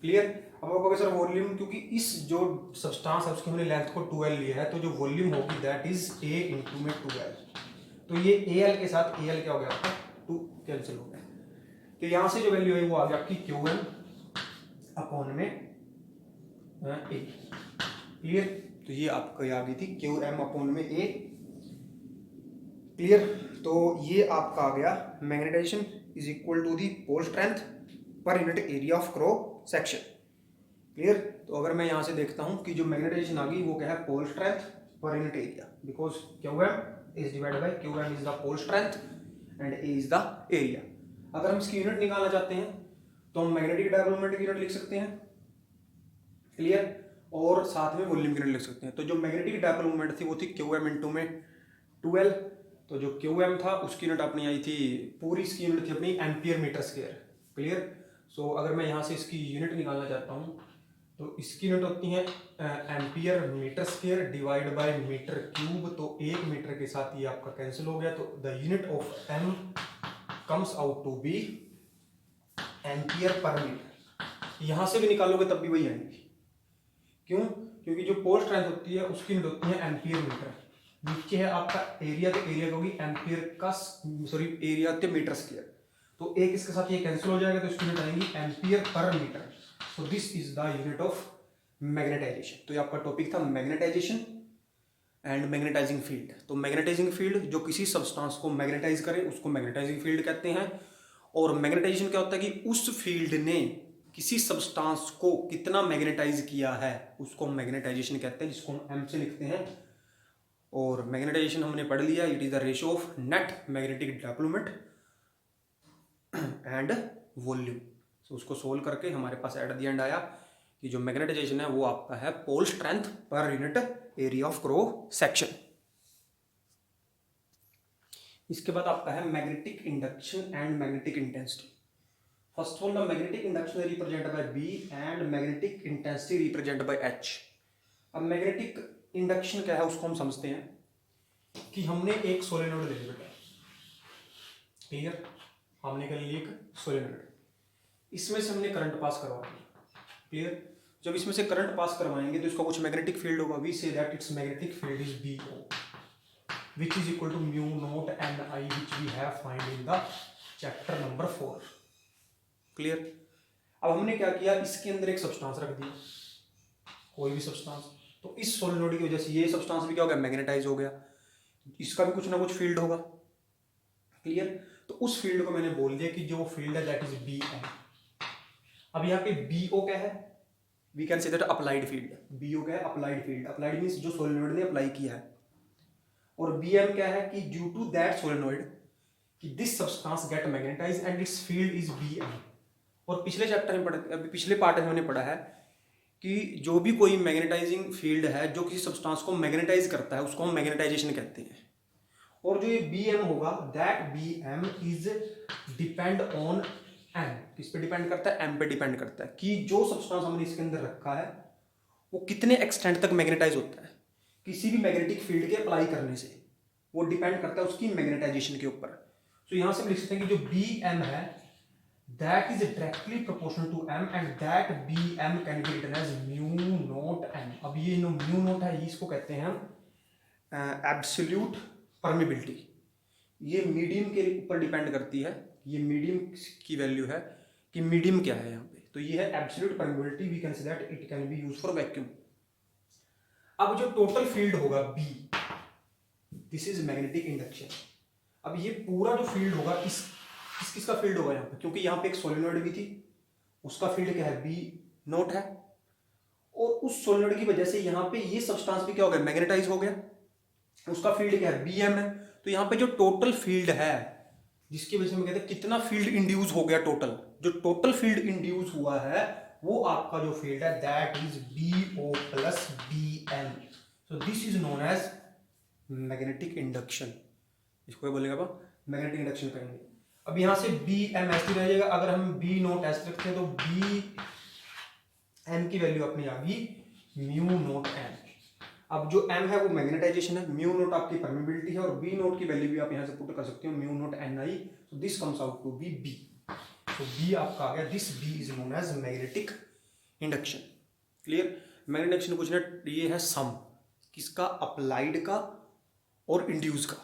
क्लियर। अब आप कहोगे सर वॉल्यूम, क्योंकि इस जो सब्सटेंस है उसकी हमने लेंथ को 2l लिया है, तो जो वॉल्यूम होगी दैट इज a इंटू में 2l। तो ये al के साथ al क्या हो गया आपका 2 कैंसिल हो गया, तो यहां से जो वैल्यू है वो आ गया आपकी क्यू एम अपॉन में a, क्लियर। तो ये आपको आ गई थी क्यू एम अपॉन में a, क्लियर। तो ये आपका आ गया magnetization is equal to the pole strength per unit area of cross section, clear. तो अगर मैं यहां से देखता हूं कि जो मैग्नेटाइजेशन आ गई वो क्या है, pole strength per unit area, because Q M is divided by Q M is the pole strength and A is the area. अगर हम इसकी यूनिट निकालना चाहते हैं तो हम मैग्नेटिक डायपोल मोमेंट की यूनिट लिख सकते हैं, क्लियर, और साथ में वॉल्यूम की यूनिट लिख सकते हैं। तो जो मैग्नेटिक डायपोल मोमेंट थी वो थी क्यू एम इंटू में 2l। तो जो क्यू एम था उसकी यूनिट अपनी आई थी, पूरी इसकी यूनिट थी अपनी ampere metre square, clear. So अगर मैं यहाँ से इसकी यूनिट निकालना चाहता हूँ तो इसकी यूनिट होती है ampere metre square divide by metre cube. तो 1 मीटर के साथ ये आपका कैंसिल हो गया, तो the unit of M comes out to be ampere per metre. यहाँ से भी निकालोगे तब भी वही आएंगी, क्यों, क्योंकि जो पोल स्ट्रेंथ होती है उसकी यूनिट होती है एम्पियर मीटर। नीचे है आपका एरिया, तो एरिया होगी एम्पियर का, सॉरी एरिया होती है मीटर स्क्वायर। तो एक इसके साथ ये कैंसिल हो जाएगा, तो इसकी यूनिट आएगी ampere per metre. So this is the unit of magnetization. तो ये आपका टॉपिक था मैग्नेटाइजेशन एंड मैग्नेटाइजिंग फील्ड। तो मैग्नेटाइजिंग फील्ड जो किसी सब्सटेंस को मैग्नेटाइज करे उसको मैग्नेटाइजिंग फील्ड कहते हैं। और मैग्नेटाइजेशन क्या होता है कि उस फील्ड ने किसी सब्सटेंस को कितना मैग्नेटाइज किया है उसको मैग्नेटाइजेशन कहते हैं, जिसको हम एम से लिखते हैं। और मैग्नेटाइजेशन हमने पढ़ लिया, it is the ratio of net magnetic dipole moment and volume. तो उसको सोल्व करके हमारे पास एट द एंड आया कि जो मैग्नेटाइजेशन है वो आपका है pole strength per unit area of cross section. इसके बाद आपका है magnetic induction and magnetic intensity. First of all the magnetic induction represented by B and magnetic intensity represented by H. अब मैग्नेटिक इंडक्शन क्या है उसको हम समझते हैं कि हमने एक सोलेनोइड ले लिया, क्लियर, हमने कर लिया एक सोलेनोइड, इसमें से हमने करंट पास करवा दिया, क्लियर। जब इसमें से करंट पास करवाएंगे तो इसका कुछ मैग्नेटिक फील्ड होगा, we say that its magnetic field is BO which is equal to mu naught Ni which we have find in the chapter number 4, clear. अब हमने क्या किया, इसके अंदर एक सब्सटेंस रख दिया, कोई भी सब्सटेंस, तो इस सोलेनोइड की वजह से ये सब्सटेंस भी क्या हो गया, मैग्नेटाइज हो गया, इसका भी कुछ ना कुछ फील्ड होगा, क्लियर। तो उस फील्ड को मैंने बोल दिया कि जो फील्ड है दैट इज BM। अब यहाँ पे BO क्या है, we can say that applied field. BO क्या है, अप्लाइड फील्ड। अप्लाइड मींस जो सोलेनोइड ने अप्लाई किया है। और BM क्या है कि ड्यू टू दैट सोलेनोइड कि this substance get magnetize and its field is BM। और पिछले चैप्टर में अभी पिछले पार्ट में हमने पढ़ा है कि जो भी कोई मैग्नेटाइजिंग फील्ड है जो किसी सब्सटेंस को मैग्नेटाइज करता है उसको हम मैग्नेटाइजेशन कहते हैं। और जो ये BM होगा that BM is depend on M। किस पे डिपेंड करता है, M पे डिपेंड करता है कि जो सब्सटेंस हमने इसके अंदर रखा है वो कितने एक्सटेंट तक मैग्नेटाइज होता है किसी भी मैग्नेटिक फील्ड के अप्लाई करने से, वो डिपेंड करता है उसकी मैग्नेटाइजेशन के ऊपर। तो यहां से हम लिख सकते हैं कि जो BM है that is directly proportional to M and that BM can be written as mu naught M। अब ये जो mu naught है इसको कहते हैं हम एब्सोल्यूट परमिबिलिटी। ये मीडियम के ऊपर डिपेंड करती है, ये मीडियम की वैल्यू है कि मीडियम क्या है यहाँ पे। तो ये है absolute permeability, we can say that it can be use for vacuum. अब जो टोटल फील्ड होगा B, this is magnetic induction. अब ये पूरा जो फील्ड होगा किसका फील्ड होगा यहाँ पे, क्योंकि यहाँ पे एक सोलेनोइड भी थी, उसका फील्ड क्या है, B नोट है, और उस सोलेनोइड की वजह से यहाँ पे ये सब्सटेंस भी क्या हो गया, मैग्नेटाइज हो गया, उसका फील्ड क्या है, BM है। तो यहाँ पे जो टोटल फील्ड है, जिसकी वजह से हम कहते हैं कितना फील्ड इंड्यूस हो गया, टोटल जो टोटल फील्ड इंड्यूस हुआ है वो आपका जो फील्ड है that is BO plus BM। So this is known as magnetic induction. इसको बोलेगा मैग्नेटिक इंडक्शन करेंगे। अब यहां से BM ऐसे रह जाएगा, अगर हम B नोट ऐसे रखते हैं तो BM की वैल्यू अपनी आ गई म्यू नोट M। अब जो M है वो मैग्नेटाइजेशन है, म्यू नोट आपकी परमिबिलिटी है, और B नोट की वैल्यू भी आप यहां से पुट कर सकते हो mu naught NI। So this comes out to be B। तो B आपका आ गया, this B is known as magnetic induction. Clear. Magnetic induction पूछना, ये है सम किसका, अप्लाइड का और इंड्यूस का।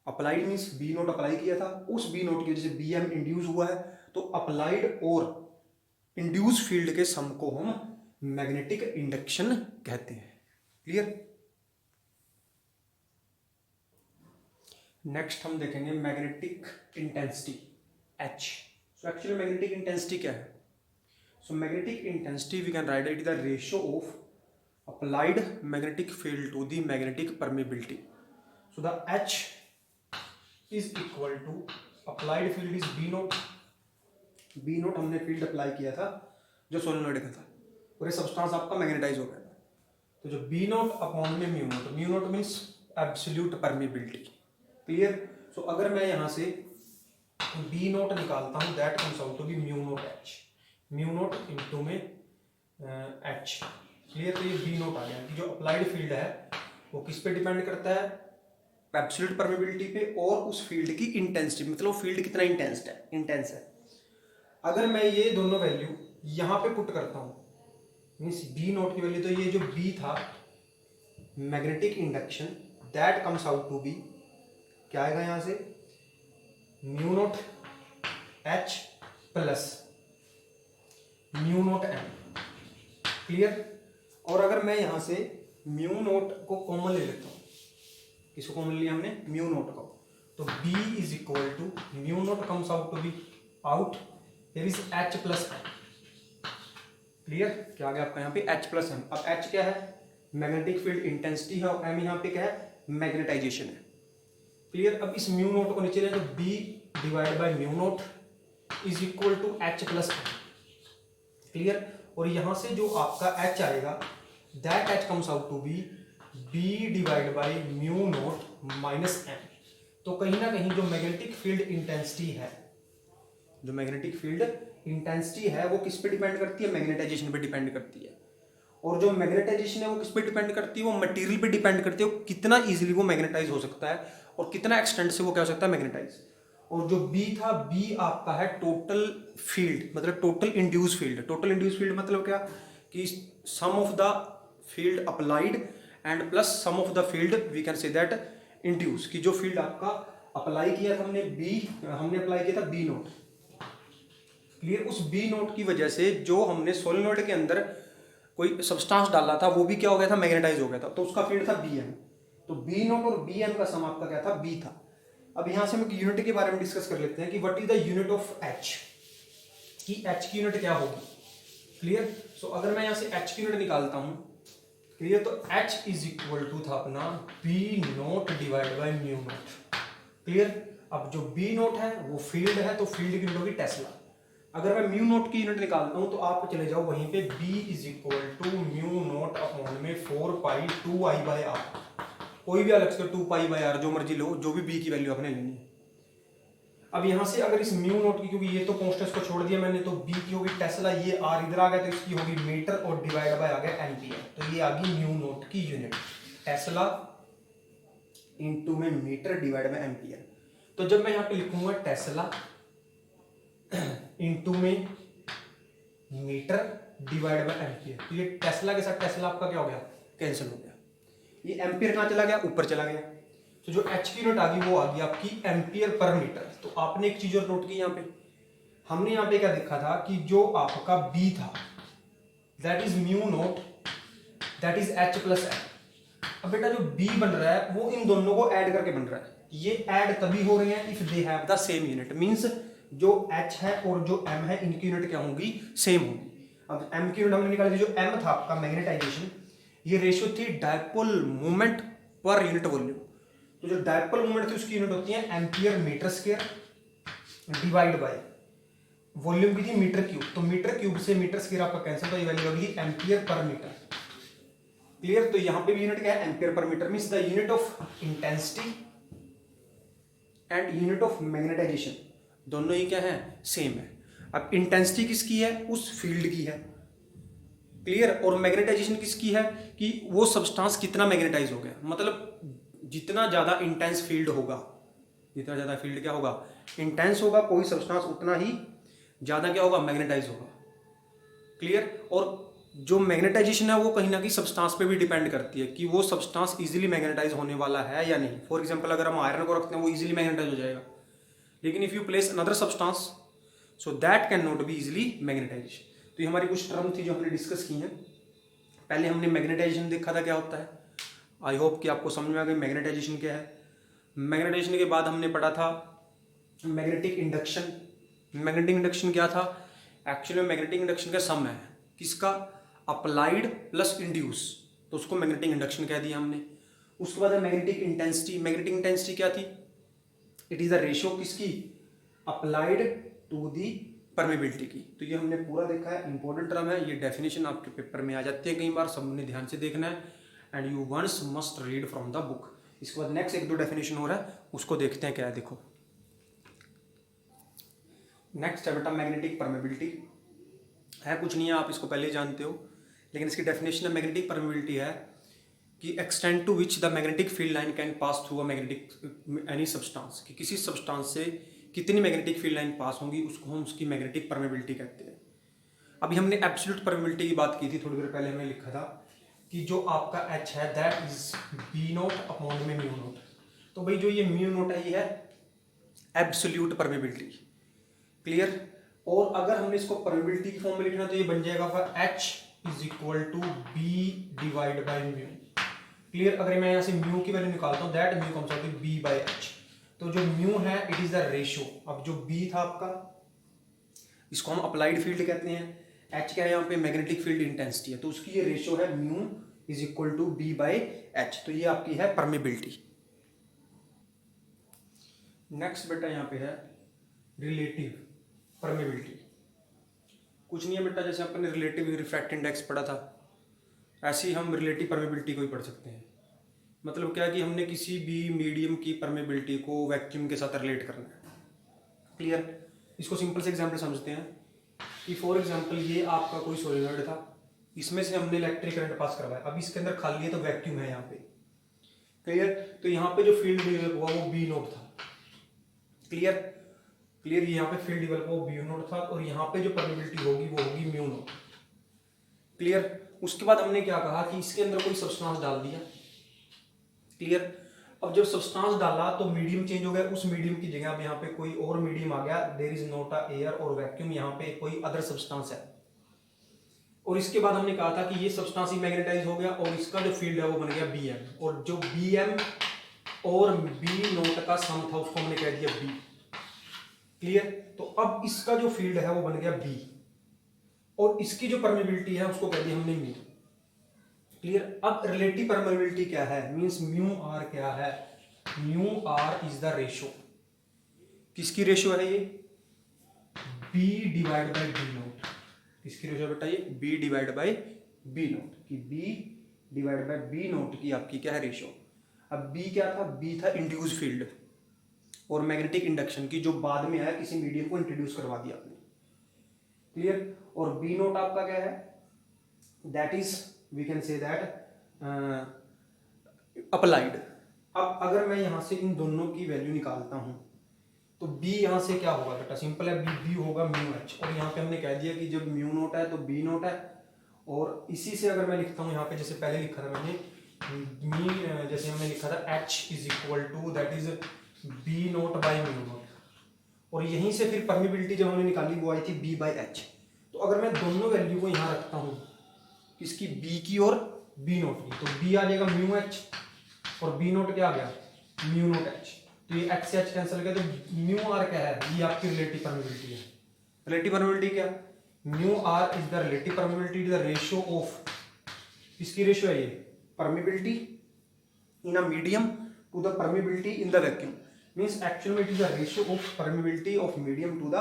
Applied means B note apply किया था, उस B नोट की वजह से BM इंड्यूस हुआ है, तो अप्लाइड और इंड्यूस फील्ड के सम को हम मैग्नेटिक इंडक्शन कहते हैं। क्लियर। नेक्स्ट हम देखेंगे magnetic intensity H। So actually magnetic intensity क्या है, so magnetic intensity we can write it the ratio of applied magnetic field to the magnetic permeability. So the H is equal to applied field is B naught. B naught हमने field apply किया था जो solenoid का था, और ये substance आपका magnetise हो गया था, तो जो B नोट अपॉन में mu naught means absolute permeability. Clear. So अगर मैं यहाँ से B नोट निकालता हूँ that comes out to be mu naught H, mu naught into में H। क्लियर। तो ये B नोट आ गया कि जो अप्लाइड फील्ड है वो किस पे डिपेंड करता है, एब्सोल्यूट परमिबिलिटी पे, और उस फील्ड की इंटेंसिटी, मतलब फील्ड कितना इंटेंस है। अगर मैं ये दोनों वैल्यू यहाँ पे पुट करता हूँ, मीन्स B नोट की वैल्यू, तो ये जो B था magnetic induction that comes out to be, क्या आएगा यहाँ से, mu naught H plus mu naught M। Clear. और अगर मैं यहाँ से म्यू नोट को कॉमन ले लेता हूँ, किसको कॉमन लिया हमने, म्यू नोट को, तो B is equal to mu naught comes out to be out, here is H plus M। Clear. क्या आ गया आपका यहाँ पे H प्लस M। अब H क्या है, मैग्नेटिक फील्ड इंटेंसिटी है, और M यहाँ पे क्या है, मैग्नेटाइजेशन है। क्लियर। अब इस म्यू नोट को नीचे ले तो B divide by mu naught is equal to H plus M। Clear. और यहां से जो आपका H आएगा that H comes out to be B divide by mu naught minus M। तो कहीं ना कहीं जो मैग्नेटिक फील्ड इंटेंसिटी है, जो मैग्नेटिक फील्ड इंटेंसिटी है वो किस पे डिपेंड करती है, मैग्नेटाइजेशन पे डिपेंड करती है। और जो मैग्नेटाइजेशन है वो किस पे डिपेंड करती है, वो मटेरियल पे डिपेंड करती है, कितना इजीली वो मैग्नेटाइज हो सकता है और कितना एक्सटेंट से वो क्या हो सकता है, मैग्नेटाइज। और जो B था, B आपका है टोटल फील्ड, मतलब total induce field. Total induce field मतलब क्या, कि sum of the field applied and plus sum of the field we can say that induce, की जो फील्ड आपका अप्लाई किया था हमने अप्लाई किया था B नोट। क्लियर। उस B नोट की वजह से जो हमने सोलेनोइड के अंदर कोई सब्सटेंस डाला था वो भी क्या हो गया था, मैग्नेटाइज हो गया था, तो उसका फील्ड था BM। तो B नोट और BM का सम आपका क्या था, B था। अब यहां से हम यूनिट के बारे में डिस्कस कर लेते हैं कि what is the unit of H, कि H की यूनिट क्या होगी। क्लियर। सो अगर मैं यहां से H की यूनिट निकालता हूं, क्लियर, तो H इज इक्वल टू था अपना B note divide by mu naught. Clear. अब जो B नोट है वो फील्ड है, तो फील्ड की यूनिट होगी टेस्ला। अगर मैं म्यू नोट की यूनिट निकालता हूं तो आप चले जाओ वहीं पे B is equal to mu naught upon में 4 पाई 2I बाय R। कोई भी अलग से 2 पाई बाय R जो मर्जी लो, जो भी B की वैल्यू आपने लेनी है। अब यहां से अगर इस म्यू नोट की, क्योंकि ये तो कॉन्स्टेंट को छोड़ दिया मैंने, तो B की होगी टेस्ला, ये R इधर आ गया तो इसकी होगी मीटर, और डिवाइड बाय आ गया एम्पियर। तो ये आ गई म्यू नोट की यूनिट, टेस्ला इनटू में मीटर डिवाइड बाय एम्पियर। तो जब मैं यहां पे लिखूंगा टेस्ला इनटू में मीटर डिवाइड बाय एम्पियर, तो ये टेस्ला के साथ टेस्ला आपका क्या हो गया, कैंसिल हो गया। ये एम्पियर कहां चला गया, ऊपर चला गया। तो जो H की यूनिट आ गई वो आ गई आपकी एम्पियर पर मीटर। तो आपने एक चीज और नोट की, यहाँ पे हमने यहाँ पे क्या देखा था कि जो आपका बी था that is mu naught that is H plus M. अब बेटा जो बी बन रहा है वो इन दोनों को ऐड करके बन रहा है। ये ऐड तभी हो रहे हैं if they have the same unit, means जो एच है और जो एम है इनकी यूनिट क्या होंगी, सेम होंगी। अब एम की यूनिट हमने निकाली थी, जो एम था आपका मैग्नेटाइजेशन, ये रेशियो थी dipole moment per unit volume. तो जो डायपोल मोमेंट थी उसकी यूनिट होती है ampere metre square divide by volume की थी मीटर क्यूब। तो मीटर क्यूब से मीटर स्क्वायर आपका कैंसिल, तो ये वैल्यू होगी एम्पियर पर मीटर। क्लियर। तो यहां पे भी यूनिट क्या है, ampere per metre, means the unit of intensity and unit of magnetisation दोनों ही क्या है, सेम है। अब इंटेंसिटी किसकी है, उस फील्ड की है। क्लियर। और मैग्नेटाइजेशन किसकी है, कि वो सब्सटेंस कितना मैग्नेटाइज हो गया। मतलब जितना ज्यादा इंटेंस फील्ड होगा, जितना ज्यादा फील्ड क्या होगा, इंटेंस होगा, कोई सब्सटेंस उतना ही ज्यादा क्या होगा, मैग्नेटाइज होगा। क्लियर। और जो मैग्नेटाइजेशन है वो कहीं ना कहीं सब्सटेंस पे भी डिपेंड करती है कि वो सब्सटेंस इजीली मैग्नेटाइज होने वाला है या नहीं। फॉर एग्जांपल अगर हम आयरन को रखते हैं वो इजीली मैग्नेटाइज हो जाएगा, लेकिन if you place another substance so that can not be easily magnetise. तो ये हमारी कुछ टर्म थी जो हमने डिस्कस की हैं। पहले हमने मैग्नेटाइजेशन देखा था क्या होता है। आई होप कि आपको समझ में आ गई मैग्नेटाइजेशन क्या है। मैग्नेटाइजेशन के बाद हमने पढ़ा था मैग्नेटिक इंडक्शन। मैग्नेटिक इंडक्शन क्या था, एक्चुअली मैग्नेटिक इंडक्शन का सम है किसका, अप्लाइड प्लस इंड्यूस, तो उसको मैग्नेटिक इंडक्शन कह दिया हमने। उसके बाद मैग्नेटिक इंटेंसिटी। मैग्नेटिक इंटेंसिटी क्या थी, इट इज द रेशियो किसकी, अप्लाइड टू दी परमेबिलिटी की। तो ये हमने पूरा देखा है, इंपॉर्टेंट टर्म है, ये डेफिनेशन आपके पेपर में आ जाती है कई बार, सबने ध्यान से देखना है and you once must read from the book. इसके बाद नेक्स्ट एक दो डेफिनेशन हो रहा है उसको देखते हैं क्या है। देखो नेक्स्ट है बेटा मैग्नेटिक परमेबिलिटी। है कुछ नहीं है, आप इसको पहले जानते हो, लेकिन इसकी डेफिनेशन है मैग्नेटिक परमेबिलिटी है कि extend to which the magnetic field line can pass through a magnetic any substance, कि किसी सब्सटेंस से कितनी मैग्नेटिक फील्ड लाइन पास होंगी उसको हम उसकी मैग्नेटिक परमेबिलिटी कहते हैं। अभी हमने एब्सोल्यूट परमेबिलिटी की बात की थी थोड़ी देर पहले, हमने लिखा था कि जो आपका एच है that is B naught upon में म्यू नोट। तो भाई जो ये म्यू नोट है ये है एब्सोल्यूट परमेबिलिटी। क्लियर। और अगर हमने इसको परमेबिलिटी की फॉर्म में लिखना तो ये बन जाएगा आपका H is equal to B divide by mu. Clear. अगर मैं यहाँ से म्यू की वैल्यू निकालता हूँ that mu comes out to B by H. तो जो म्यू है इट इज द रेशियो। अब जो बी था आपका इसको हम अप्लाइड फील्ड कहते हैं, एच क्या है यहाँ पे मैग्नेटिक फील्ड इंटेंसिटी है, तो उसकी ये रेशियो है mu is equal to B by H. तो ये आपकी है परमेबिलिटी। नेक्स्ट बेटा यहाँ पे है रिलेटिव परमेबिलिटी। कुछ नहीं है बेटा, जैसे अपन ने रिलेटिव रिफ्रैक्टिव इंडेक्स पढ़ा था ऐसे ही हम रिलेटिव परमेबिलिटी को ही पढ़ सकते हैं। मतलब क्या है कि हमने किसी भी मीडियम की परमेबिलिटी को वैक्यूम के साथ रिलेट करना है। क्लियर। इसको सिंपल से एग्जांपल समझते हैं कि फॉर एग्जांपल ये आपका कोई सोलेनॉइड था, इसमें से हमने इलेक्ट्रिक करंट पास करवाया, अब इसके अंदर खाली है तो वैक्यूम है यहाँ पे। क्लियर। तो यहाँ पे जो फील्ड डेवलप हुआ वो बी नोट था। क्लियर। क्लियर। यहाँ पे फील्ड डेवलप हुआ बी नोट था और यहाँ पे जो परमेबिलिटी होगी वो होगी म्यू नोट। क्लियर। उसके बाद हमने क्या कहा कि इसके अंदर कोई सब्सटेंस डाल दिया। क्लियर। अब जब सब्सटेंस डाला तो मीडियम चेंज हो गया, उस मीडियम की जगह अब यहाँ पे कोई और मीडियम आ गया, there is not a air और वैक्यूम, यहाँ पे कोई अदर सब्सटेंस है। और इसके बाद हमने कहा था कि ये सब्सटेंस ही मैग्नेटाइज हो गया और इसका जो फील्ड है वो बन गया Bm, और जो Bm और B नोट का सम था उसको हमने कह दिया B। क्लियर। तो अब इसका जो फील्ड है वो बन गया B और इसकी जो परमेबिलिटी है उसको कह दिया हमने म्यू। क्लियर। अब रिलेटिव परमेबिलिटी क्या है, मींस म्यू आर क्या है, mu R is the ratio. किसकी रेशियो है ये, B divide by B naught. किसकी रेशियो बेटा ये, B divide by B naught, कि B divide by B naught की आपकी क्या है रेशियो। अब B क्या था, B था इंड्यूस फील्ड और मैग्नेटिक इंडक्शन की, जो बाद में आया किसी मीडियम को इंट्रोड्यूस करवा दिया आपने। क्लियर। और B नोट आपका क्या है, that is we can say that applied. अब अगर मैं यहां से इन दोनों की वैल्यू निकालता हूं तो B यहां से क्या होगा बेटा, सिंपल है, B होगा म्यू एच, और यहाँ पे हमने कह दिया कि जब म्यू नोट है तो B नोट है। और इसी से अगर मैं लिखता हूँ यहाँ पे, जैसे पहले लिखा था मैंने जैसे हमने लिखा था H is equal to that is B naught by mu naught, और यहीं से फिर परमिबिलिटी जब हमने निकाली वो आई थी B/H। तो अगर मैं दोनों वैल्यू को यहाँ रखता हूँ, किसकी, B की और B0 की, तो B आ जाएगा μH और B0 क्या आ गया, μ0H। तो ये H से H कैंसिल किया, तो μR क्या है, ये आपकी रिलेटिव परमिबिलिटी है। रिलेटिव परमिबिलिटी क्या, μR is the relative permeability, the ratio of, किसकी रेशियो है ये, permeability in a medium to the permeability in the vacuum. Means actual में it is the ratio of permeability of medium to the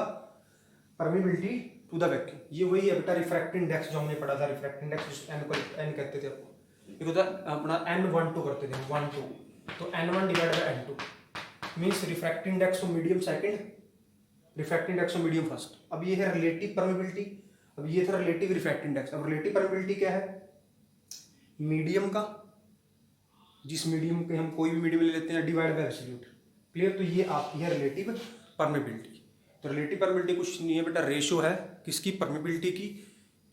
permeability to the vacuum. ये वही है बेटा refractive index जो हमने पढ़ा था, रिफ्रैक्टिव इंडेक्स एन को एन कहते थे आपको, एक होता अपना n12 करते थे 1 2, तो n1 divide by n2 means refractive index of medium second, refractive index of medium first. अब ये है रिलेटिव परमिबिलिटी, अब ये था रिलेटिव रिफ्रैक्टिव इंडेक्स। अब रिलेटिव परमिबिलिटी क्या है, मीडियम का, जिस मीडियम के हम कोई भी मीडियम ले लेते हैं, डिवाइड बाय एब्सोल्यूट। क्लियर, तो ये आपकी है रिलेटिव परमिबिलिटी। तो रिलेटिव परमिबिलिटी कुछ नहीं है बेटा, रेशियो है किसकी, परमिबिलिटी की,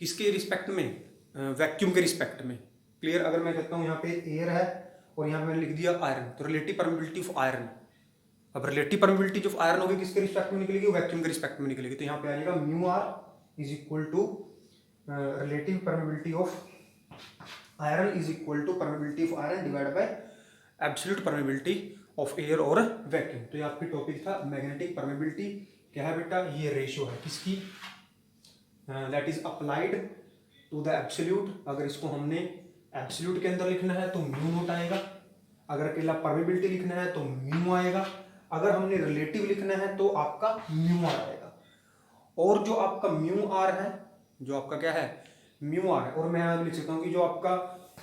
किसके रिस्पेक्ट में, वैक्यूम के रिस्पेक्ट में। क्लियर, अगर मैं कहता हूँ यहाँ पे एयर है और यहाँ पे मैंने लिख दिया आयरन, तो रिलेटिव परमिबिलिटी ऑफ आयरन। अब रिलेटिव परमिबिलिटी ऑफ आयरन होगी किसके रिस्पेक्ट में निकलेगी, वैक्यूम के रिस्पेक्ट में निकलेगी। तो यहाँ पे आ जाएगा μR is equal to relative permeability of iron is equal to permeability of iron divide by absolute permeability of air और वैक्यूम। तो ये आपकी टॉपिक था मैग्नेटिक परमिबिलिटी। क्या है बेटा, ये रेशियो है किसकी, that is applied to the absolute. अगर इसको हमने एब्सोल्यूट के अंदर लिखना है तो μ0 आएगा, अगर अकेला परमिबिलिटी लिखना है तो μ आएगा, अगर हमने रिलेटिव लिखना है तो आपका μR आएगा। और जो आपका μR है, जो आपका क्या है μR है, और मैं यहाँ लिख सकता हूँ कि जो आपका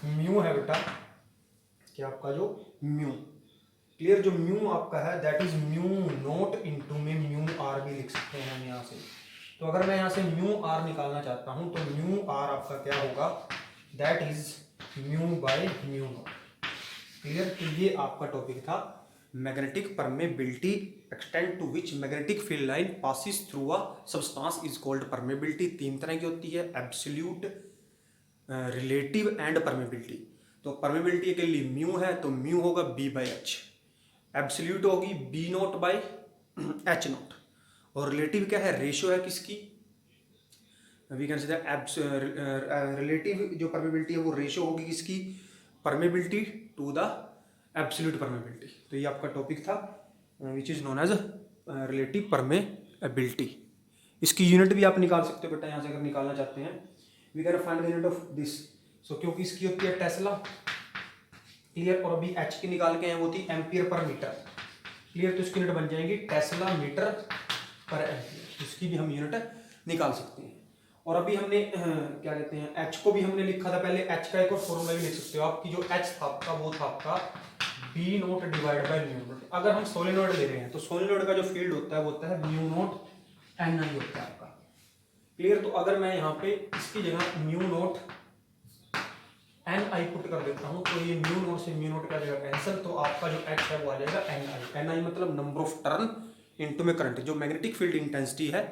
μ है बेटा, क्या आपका जो μ, क्लियर, जो म्यू आपका है दैट इज μ0 इनटू में μR भी लिख सकते हैं हम यहाँ से। तो अगर मैं यहाँ से μR निकालना चाहता हूँ तो μR आपका क्या होगा, दैट इज μ/μ0। क्लियर, तो ये आपका टॉपिक था magnetic permeability, extend to which magnetic field line passes through a substance is called permeability. 3 तरह की होती है, एब्सोल्यूट, रिलेटिव एंड परमेबिलिटी। तो परमेबिलिटी के लिए म्यू है तो म्यू होगा B/H, एब्सोल्यूट होगी B0/H0, और रिलेटिव क्या है, रेशियो है किसकी, वी कैन से रिलेटिव जो परमेबिलिटी है वो रेशियो होगी किसकी, permeability to the absolute permeability. तो ये आपका टॉपिक था which is known as relative permeability. इसकी यूनिट भी आप निकाल सकते हो बेटा, यहाँ से अगर निकालना चाहते हैं, we can find the unit of this. So क्योंकि इसकी होती है टेस्ला, क्लियर, और अभी H की निकाल के हैं वो थी एम्पियर पर मीटर। क्लियर, तो इसकी यूनिट बन जाएगी टेस्ला मीटर पर एम्पियर, इसकी भी हम यूनिट निकाल सकते हैं। और अभी हमने क्या कहते हैं, H को भी हमने लिखा था पहले, H का एक और फॉर्मूला भी लिख सकते हो आपकी, जो H था आपका वो था आपका B0 डिवाइड बाय μ0। अगर हम सोलेनोइड ले रहे हैं तो सोलेनोइड का जो फील्ड होता है वो होता है μ0 Ni होता है आपका। क्लियर, तो अगर मैं यहाँ पे इसकी जगह μ0 Ni पुट कर देता हूँ तो ये μ0 से μ0 का जगह कैंसिल, तो आपका जो H है वो आ जाएगा Ni मतलब नंबर ऑफ टर्न इनटू में करंट। जो मैग्नेटिक फील्ड इंटेंसिटी है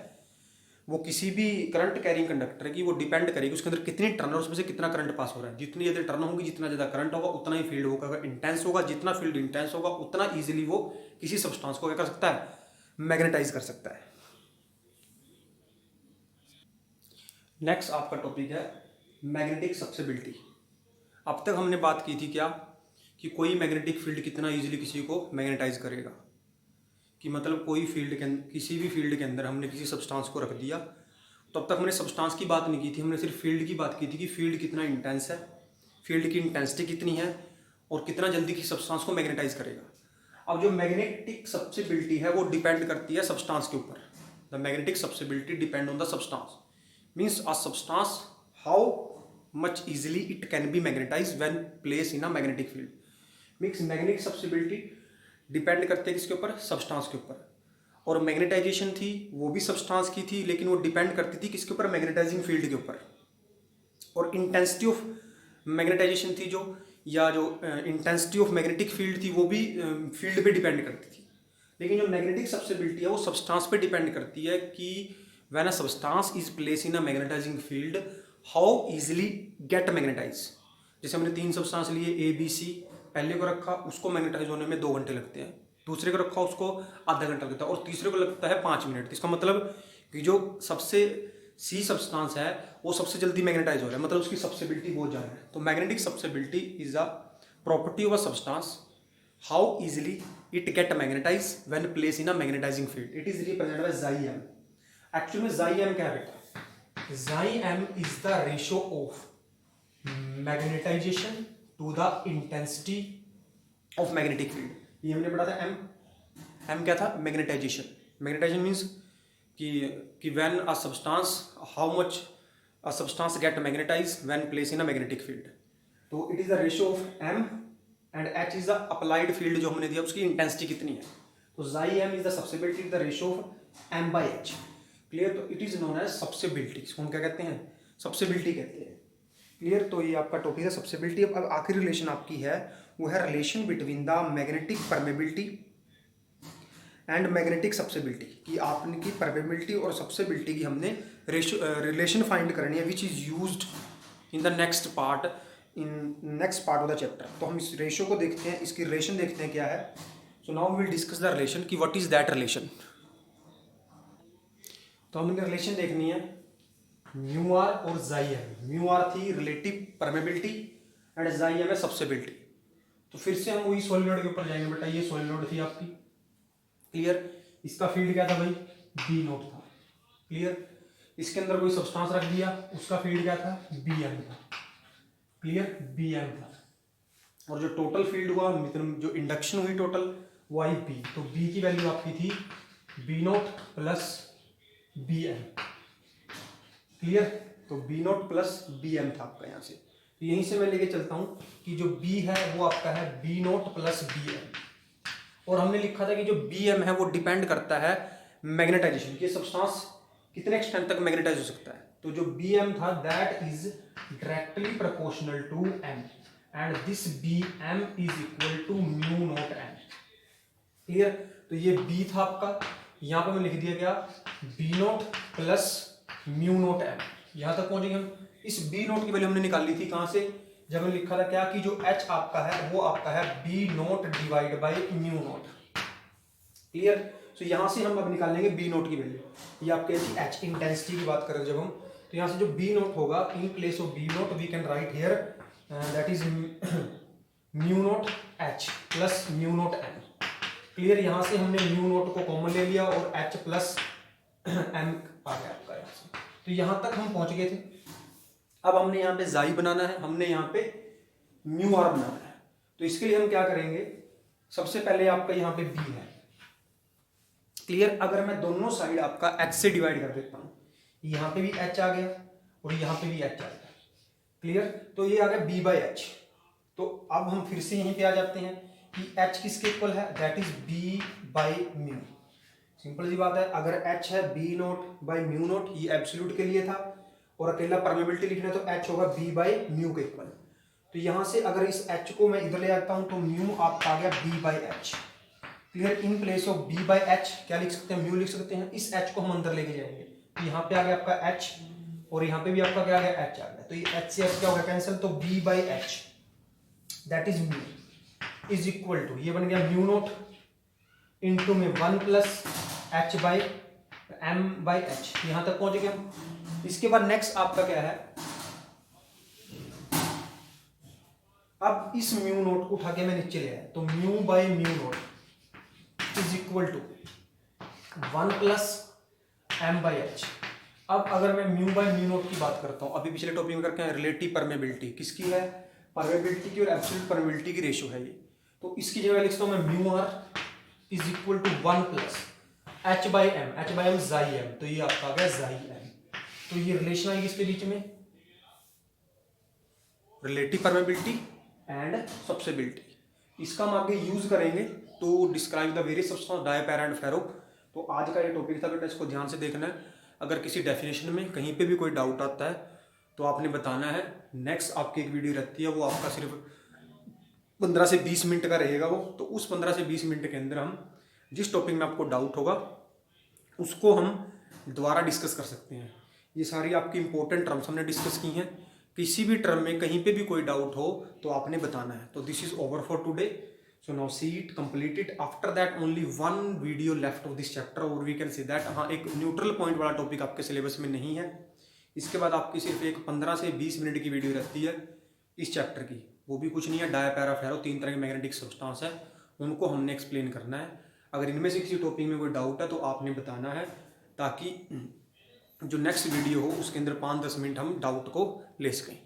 वो किसी भी करंट कैरिंग कंडक्टर की वो डिपेंड करेगी उसके अंदर कितनी टर्न और उसमें से कितना करंट पास हो रहा है। जितनी ज़्यादा टर्न होगी, जितना ज़्यादा करंट होगा, उतना ही फील्ड होगा इंटेंस होगा। जितना फील्ड इंटेंस होगा उतना ईजिली वो किसी सब्सटेंस को क्या कर सकता है, मैग्नेटाइज कर सकता है। नेक्स्ट आपका टॉपिक है मैग्नेटिक सब्सिबिलिटी। अब तक हमने बात की थी क्या, कि कोई मैग्नेटिक फील्ड कितना इजीली किसी को मैग्नेटाइज करेगा, कि मतलब कोई फील्ड के किसी भी फील्ड के अंदर हमने किसी सब्सटेंस को रख दिया। तो अब तक हमने सब्सटेंस की बात नहीं की थी, हमने सिर्फ फील्ड की बात की थी कि फील्ड कितना इंटेंस है, फील्ड की इंटेंसिटी कितनी है और कितना जल्दी किसी सब्सटेंस को मैग्नेटाइज करेगा। अब जो मैग्नेटिक सब्सिबिलिटी है वो डिपेंड करती है सब्सटेंस के ऊपर। The magnetic susceptibility depend on the substance, means a substance how much easily it can be magnetized when placed in a magnetic field. Means magnetic susceptibility depend करते हैं किसके ऊपर, सब्सटेंस के ऊपर। और मैग्नेटाइजेशन थी वो भी सब्सटेंस की थी, लेकिन वो डिपेंड करती थी किसके ऊपर, मैग्नेटाइजिंग फील्ड के ऊपर। और इंटेंसिटी ऑफ मैग्नेटाइजेशन थी जो, या जो इंटेंसिटी ऑफ मैग्नेटिक फील्ड थी वो भी फील्ड पे डिपेंड करती थी। लेकिन जो मैग्नेटिक सब्सिबिलिटी है वो सब्सटेंस पे डिपेंड करती है कि when a substance is place in a magnetising field how easily get magnetise. जैसे हमने 3 सब्सटेंस लिए A B C, पहले को रखा, उसको मैग्नेटाइज होने में 2 घंटे लगते हैं, दूसरे को रखा उसको आधा घंटा लगता है और तीसरे को लगता है 5 मिनट। तो इसका मतलब कि जो सबसे सी सब्सटेंस है वो सबसे जल्दी मैग्नेटाइज हो रहा है, मतलब उसकी सब्सिबिलिटी बहुत ज़्यादा है। तो magnetic susceptibility is a property of a substance how easily it get magnetize when place in a magnetising field. It is represented by chi M. Actually में जाई एम क्या है बेटा? Chi M is the ratio of magnetization to the intensity of magnetic field. ये हमने पढ़ा था M. M क्या था? मैग्नेटाइजेशन। मैग्नेटाइजेशन मीन्स कि when a substance how much a substance get magnetize when place in a magnetic field. तो it is the ratio of M and H is the applied field जो हमने दिया उसकी intensity कितनी है। तो chi M is the susceptibility the ratio of M by H. Clear? तो it is known as susceptibility. इसको हम क्या कहते हैं? सब्सिबिलिटी कहते हैं। क्लियर? तो ये आपका टॉपिक है सब्सिबिलिटी। अब आखिरी रिलेशन आपकी है वो है relation between the magnetic permeability and magnetic susceptibility. कि आपने की परमेबिलिटी और सब्सिबिलिटी की हमने रिलेशन फाइंड करनी है which is used in the next part of the chapter. तो हम इस रेशियो को देखते हैं, इसकी रिलेशन देखते हैं क्या है। So now we will discuss the relation कि व्हाट इज दैट रिलेशन। तो हमने रिलेशन देखनी है म्यू आर और जाई एम। म्यू आर थी relative permeability and chi M है सब्सिबिलिटी। तो फिर से हम वही सॉलिड के ऊपर जाएंगे बेटा। ये सॉलिड थी आपकी। क्लियर? इसका फील्ड क्या था भाई? बी नोट था। क्लियर? इसके अंदर कोई सब्सटेंस रख दिया, उसका फील्ड क्या था? बी एम था। क्लियर? बी एम था। और जो टोटल फील्ड हुआ, जो इंडक्शन हुई टोटल, वो आई बी। तो बी की वैल्यू आपकी थी B naught plus B M. Clear? तो B naught plus B M था आपका यहाँ से। तो यहीं से मैं लेके चलता हूँ कि जो बी है वो आपका है B naught plus B M. और हमने लिखा था कि जो बी एम है वो डिपेंड करता है मैग्नेटाइजेशन, ये सब्सटेंस कितने एक्सटेंट तक मैग्नेटाइज हो सकता है। तो जो बी एम था that is directly proportional to M and this B M is equal to mu naught M. Clear? तो ये बी था आपका, यहां पर मैं लिख दिया गया B naught plus mu naught M. यहां तक पहुंचेंगे हम। इस बी नोट की वैल्यू हमने निकाल ली थी कहां से? जब मैंने लिखा था क्या कि जो एच आपका है वो आपका है B naught divide by mu naught. Clear? तो यहां से हम अब निकालेंगे बी नोट की वैल्यू। ये आपके एच इंटेंसिटी की बात करें जब हम, तो यहां से जो बी नोट होगा in place of B naught we can write here that is mu naught H plus mu naught M. Clear? यहां से हमने म्यू नोट को कॉमन ले लिया और एच प्लस एम आ गया आपका यहां से। तो यहां तक हम पहुंच गए थे। अब हमने यहाँ पे जाई बनाना है, हमने यहाँ पे म्यू आर बनाना है। तो इसके लिए हम क्या करेंगे? सबसे पहले आपका यहाँ पे बी है। क्लियर? अगर मैं दोनों साइड आपका एच से डिवाइड कर देता हूँ, यहाँ पे भी एच आ गया और यहाँ पे भी एच आ गया। क्लियर? तो ये आ गया बी बाई एच। तो अब हम फिर से यहीं पे आ जाते हैं कि एच किसके इक्वल है? That is B by mu. Simple सी बात है। अगर एच है B naught by mu naught, ये एब्सोल्यूट के लिए था और अकेला परमेबिलिटी लिखना है तो एच होगा बी बाई म्यू के इक्वल। तो यहां से अगर इस एच को मैं इधर ले आता हूं तो म्यू आपका आ गया B by H. Clear? In place of B by H क्या लिख सकते हैं? म्यू लिख सकते हैं। इस एच को हम अंदर लेके जाएंगे तो यहाँ पे आ गया आपका एच और यहाँ पे भी आपका क्या आ गया? एच आ गया। तो ये एच से एच क्या होगा? कैंसिल। तो B by H that is mu is equal to, ये बन गया म्यू नोट इंटू में 1 plus H by M by H. यहां तक पहुंच गए हम। इसके बाद नेक्स्ट आपका क्या है? अब इस म्यू नोट को उठा के मैं नीचे ले आया तो mu by mu naught is equal to 1 plus M by H. अब अगर मैं म्यू बाई म्यू नोट की बात करता हूं, अभी पिछले टॉपिक में करके हैं रिलेटिव परमेबिलिटी किसकी है? परमेबिलिटी की और एब्सोल्यूट परमेबिलिटी की रेशियो है ये। तो इसकी जगह लिखता हूं मैं mu R is equal to 1 plus H by M. H by M chi M. तो ये आपका आ गया जाई एम। तो ये रिलेशन आएगी इसके बीच में रिलेटिव परमेबिलिटी एंड सब्सिबिलिटी। इसका हम आगे यूज करेंगे to describe the various substance dia para and ferro. तो आज का ये टॉपिक था बेटा, इसको ध्यान से देखना है। अगर किसी डेफिनेशन में कहीं पे भी कोई डाउट आता है तो आपने बताना है। नेक्स्ट आपकी एक वीडियो रहती है वो आपका सिर्फ 15 से 20 मिनट का रहेगा वो। तो उस 15 से 20 मिनट के अंदर हम जिस टॉपिक में आपको डाउट होगा उसको हम दोबारा डिस्कस कर सकते हैं। ये सारी आपकी इंपॉर्टेंट टर्म्स हमने डिस्कस की हैं। किसी भी टर्म में कहीं पे भी कोई डाउट हो तो आपने बताना है। तो this is over for today. So now see it, complete it. After that only one video left of this chapter, or we can say that हाँ एक न्यूट्रल पॉइंट वाला टॉपिक आपके सिलेबस में नहीं है। इसके बाद आपकी सिर्फ एक 15 से 20 मिनट की वीडियो रहती है इस चैप्टर की, वो भी कुछ नहीं है, डाया पैरा फेरो 3 तरह के मैग्नेटिक सब्सटेंस है, उनको हमने एक्सप्लेन करना है। अगर इनमें से किसी टॉपिक में कोई डाउट है तो आपने बताना है, ताकि जो नेक्स्ट वीडियो हो उसके अंदर 5-10 मिनट हम डाउट को ले सकें।